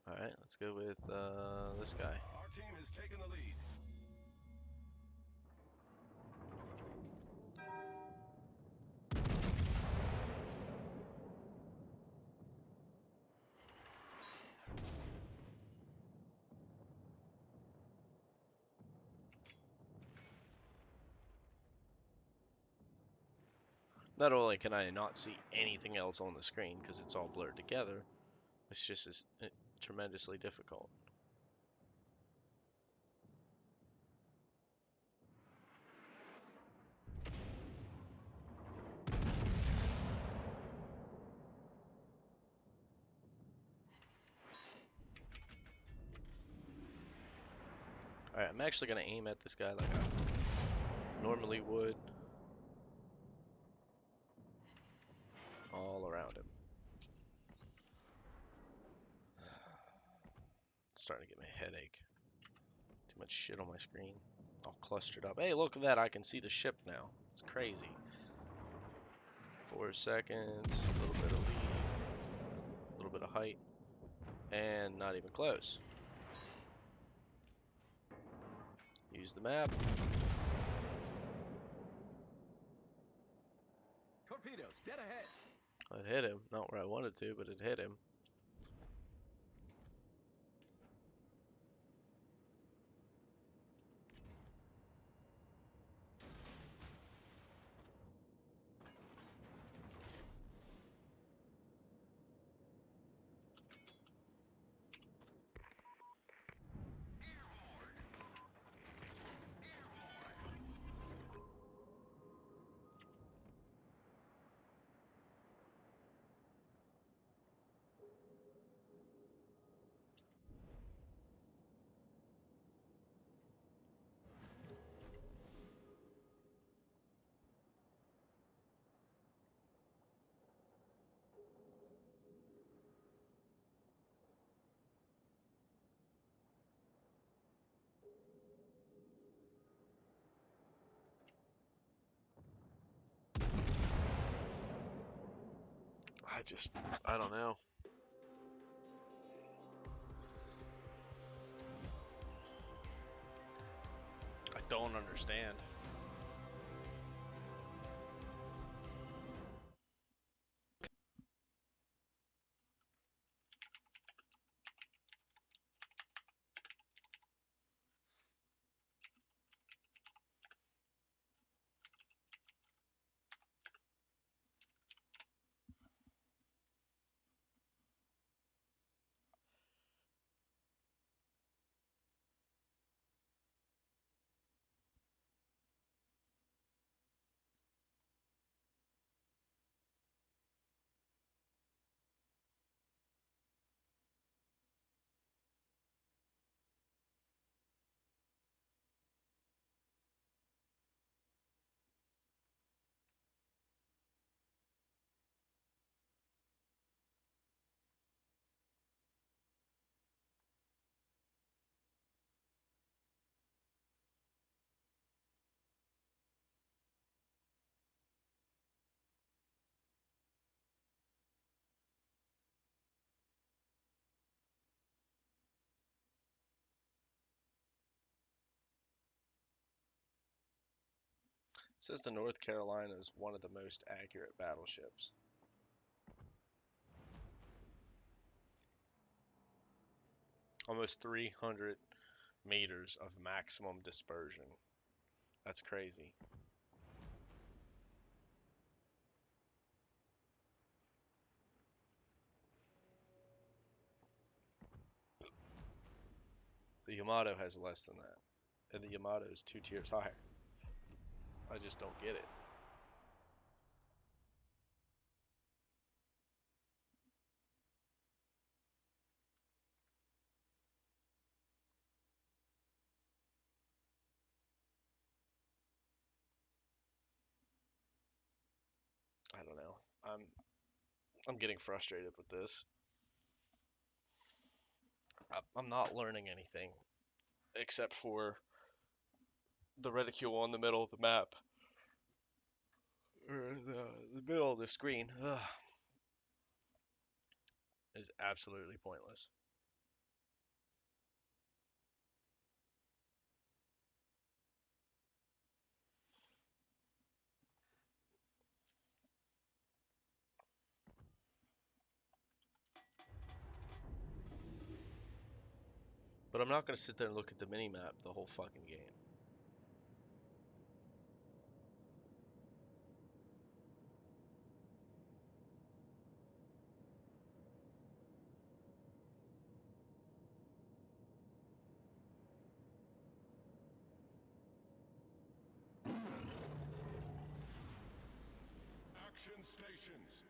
Alright, let's go with this guy. Our team has taken the lead. Not only can I not see anything else on the screen because it's all blurred together, it's just tremendously difficult. Alright, I'm actually going to aim at this guy like I normally would. All around him. It's starting to get me a headache. Too much shit on my screen. All clustered up. Hey, look at that. I can see the ship now. It's crazy. 4 seconds. A little bit of lead. A little bit of height. And not even close. Use the map. Torpedoes, dead ahead. It hit him. Not where I wanted to, but it hit him. I don't know. I don't understand. It says the North Carolina is one of the most accurate battleships. Almost 300 meters of maximum dispersion. That's crazy. The Yamato has less than that. And the Yamato is 2 tiers higher. I just don't get it. I don't know. I'm getting frustrated with this. I'm not learning anything except for the reticule on the middle of the map. Or the middle of the screen. Ugh, is absolutely pointless. But I'm not going to sit there and look at the mini-map the whole fucking game. Action stations.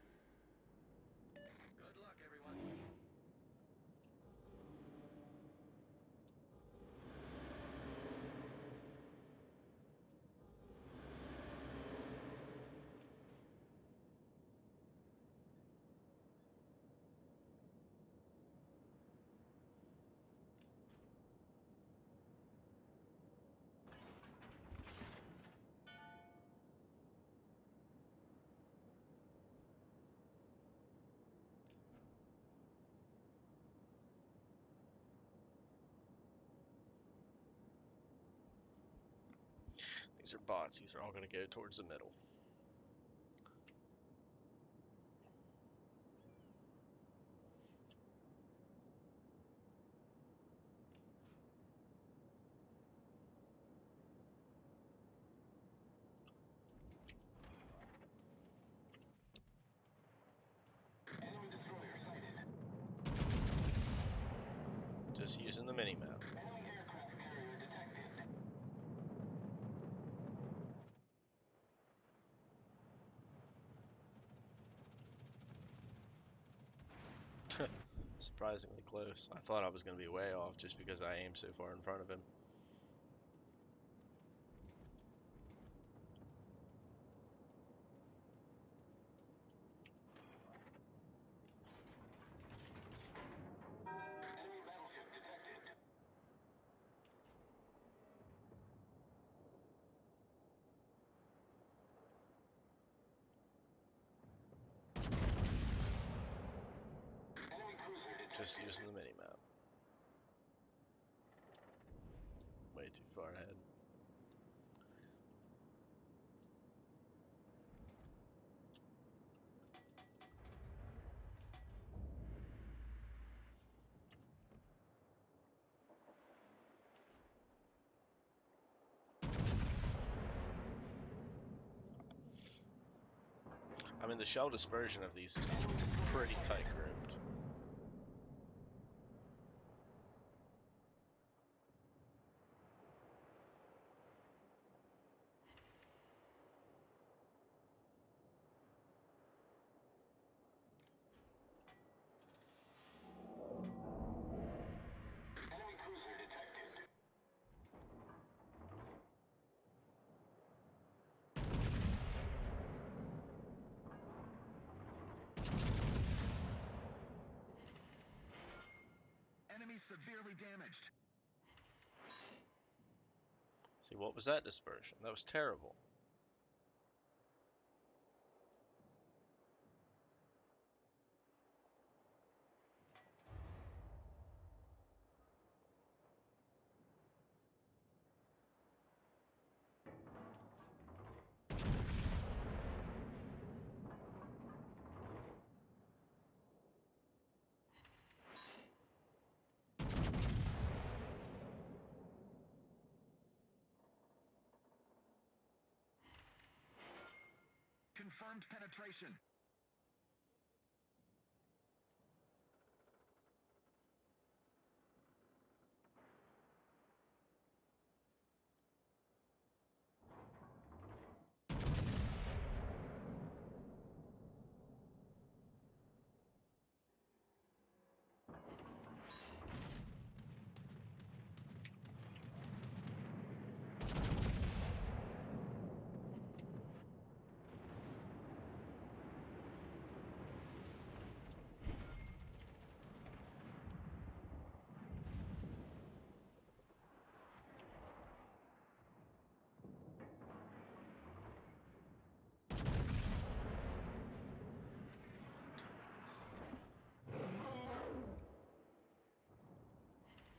Good luck, everyone. These are bots. These are all going to go towards the middle. Enemy destroyer sighted. Just using the mini-map. Enemy aircraft carrier detected. Surprisingly close. I thought I was going to be way off just because I aimed so far in front of him. Enemy battleship detected. Just using the mini map. Way too far ahead. I mean, the shell dispersion of these is pretty tight grouped. Enemy cruiser detected. Enemy severely damaged. See, what was that dispersion? That was terrible. Confirmed penetration.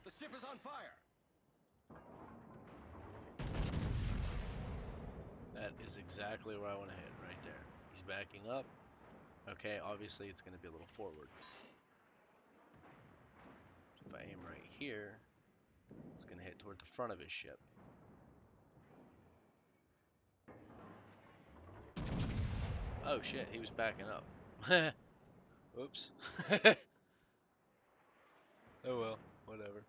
The ship is on fire. That is exactly where I want to hit, right there. He's backing up. Okay, obviously it's going to be a little forward. So if I aim right here, it's going to hit toward the front of his ship. Oh shit, he was backing up. Oops. Oh well, whatever.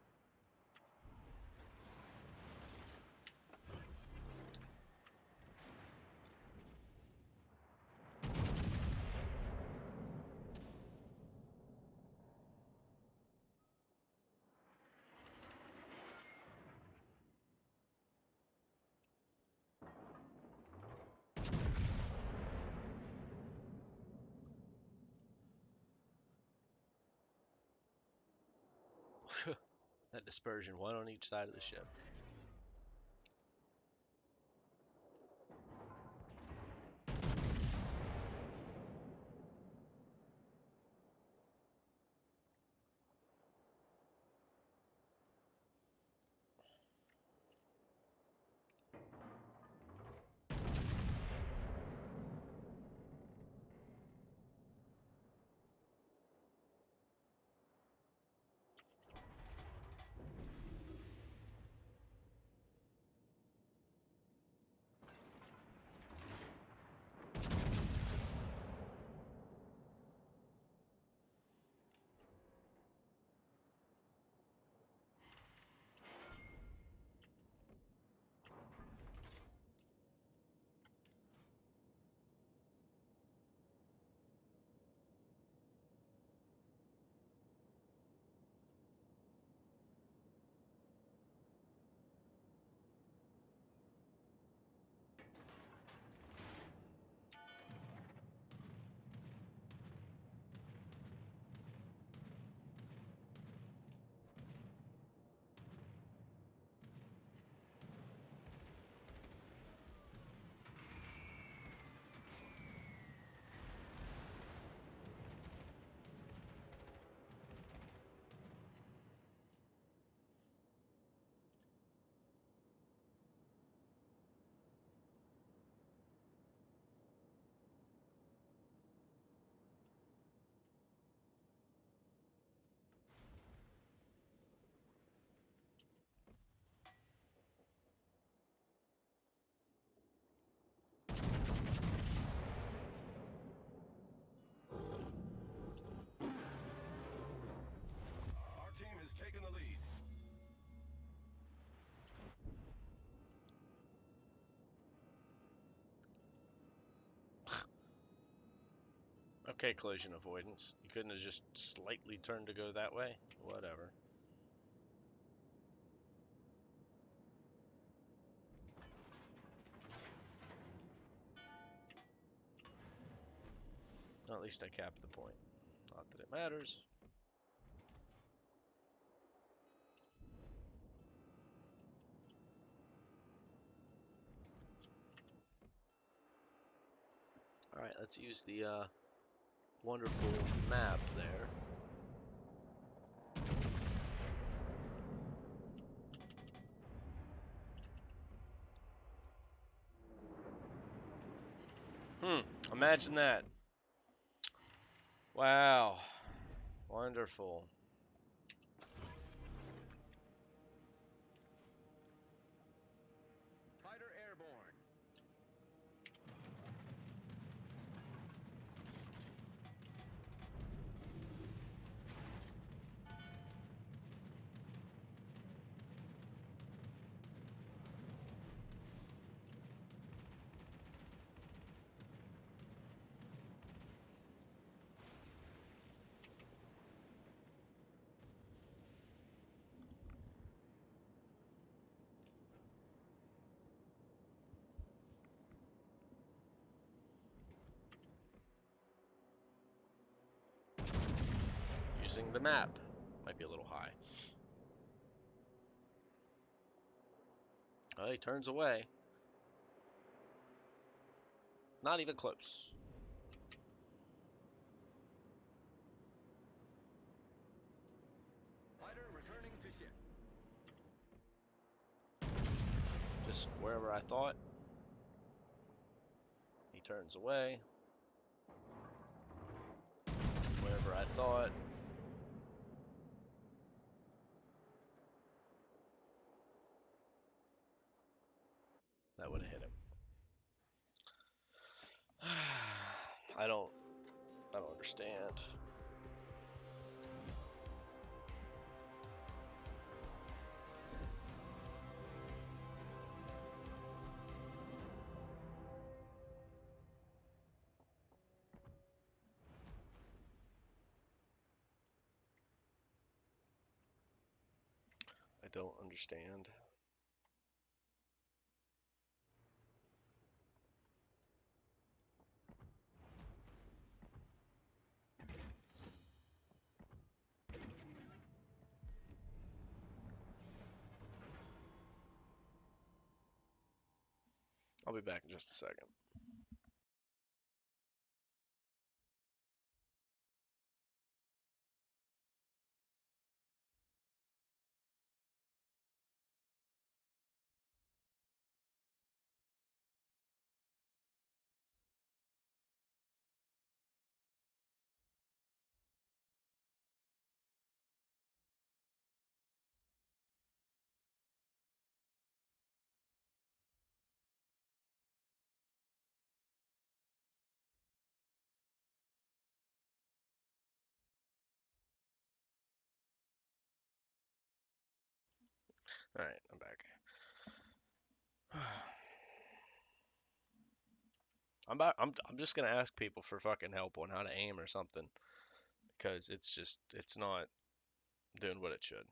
That dispersion, one on each side of the ship. Okay, collision avoidance. You couldn't have just slightly turned to go that way? Whatever. Well, at least I capped the point. Not that it matters. Alright, let's use the wonderful map there. Imagine that. Wow. Wonderful. Fighter airborne. Using the map. Might be a little high. Oh, he turns away. Not even close. Fighter returning to ship. Just wherever I thought. He turns away. Wherever I thought. That would have hit him. I don't understand. I don't understand. I'll be back in just a second. All right, I'm back. I'm just gonna ask people for fucking help on how to aim or something, because it's not doing what it should.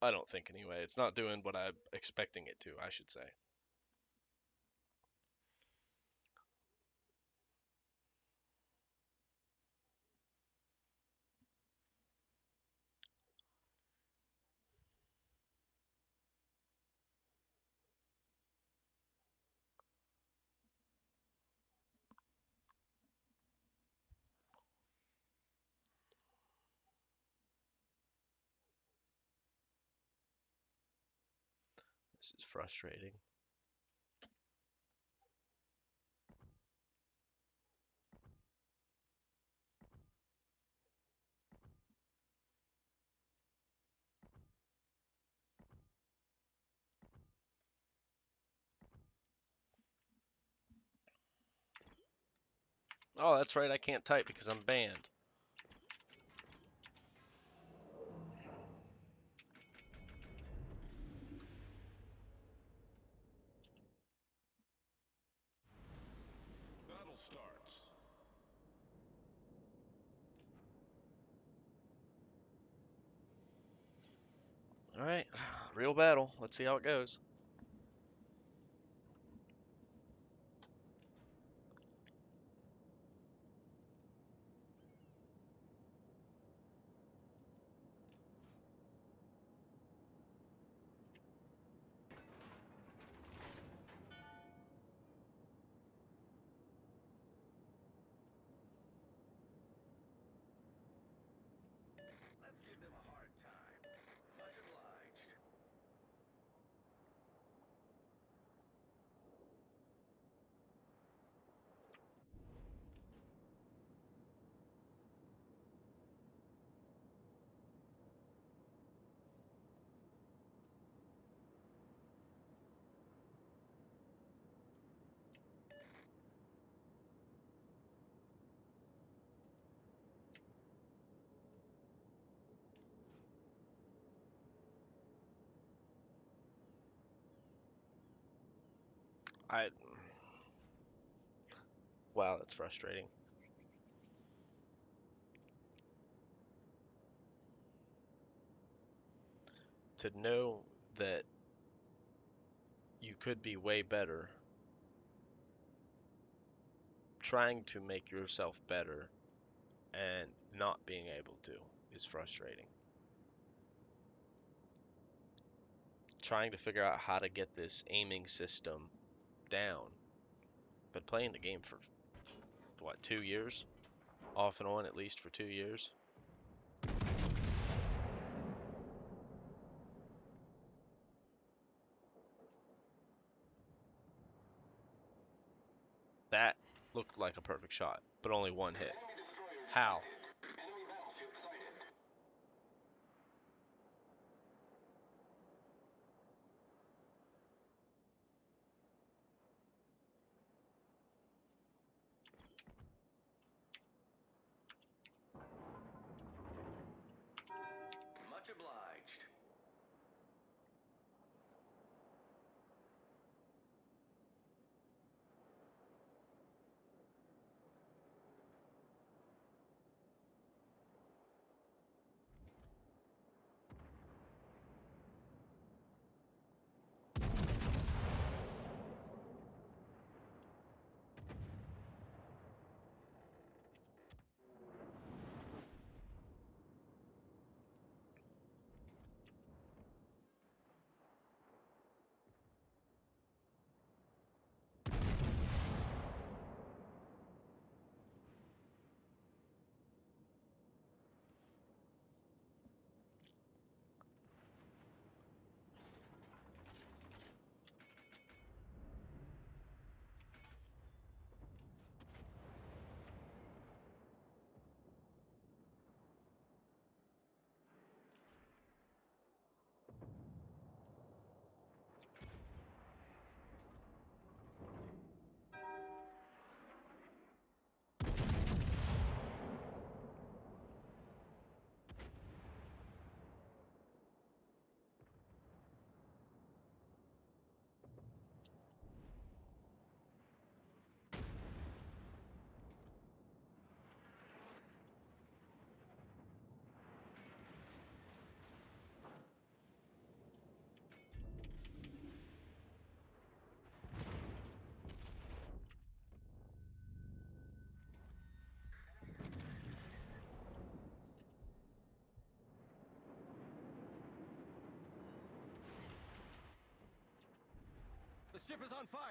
I don't think anyway. It's not doing what I'm expecting it to, I should say. This is frustrating. Oh, that's right, I can't type because I'm banned. Battle starts. All right, real battle. Let's see how it goes. Let's give them a hard time. Much obliged. I Wow, that's frustrating. To know that you could be way better, trying to make yourself better and not being able to is frustrating. Trying to figure out how to get this aiming system down. Been playing the game for what, 2 years? Off and on at least for 2 years. That looked like a perfect shot, but only one hit. Enemy destroyer How? detected. Enemy battleship sighted. Much obliged. The ship is on fire.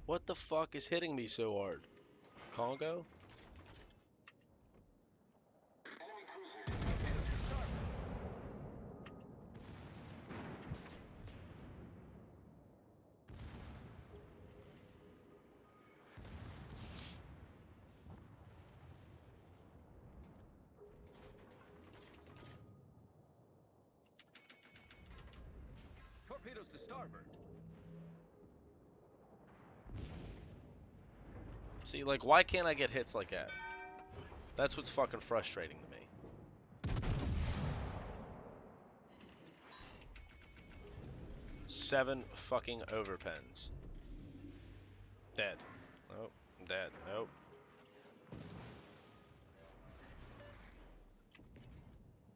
What the fuck is hitting me so hard? Congo? Enemy cruiser Torpedoes to starboard. Torpedoes to starboard. See, like, why can't I get hits like that? That's what's fucking frustrating to me. 7 fucking overpens. Dead. Nope. Dead. Nope.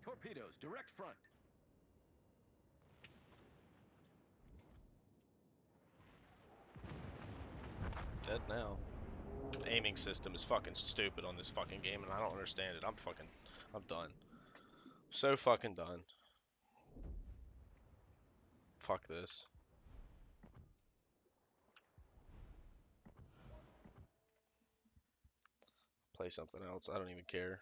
Torpedoes direct front. Dead now. Aiming system is fucking stupid on this fucking game, and I don't understand it. I'm done. So fucking done. Fuck this. Play something else. I don't even care.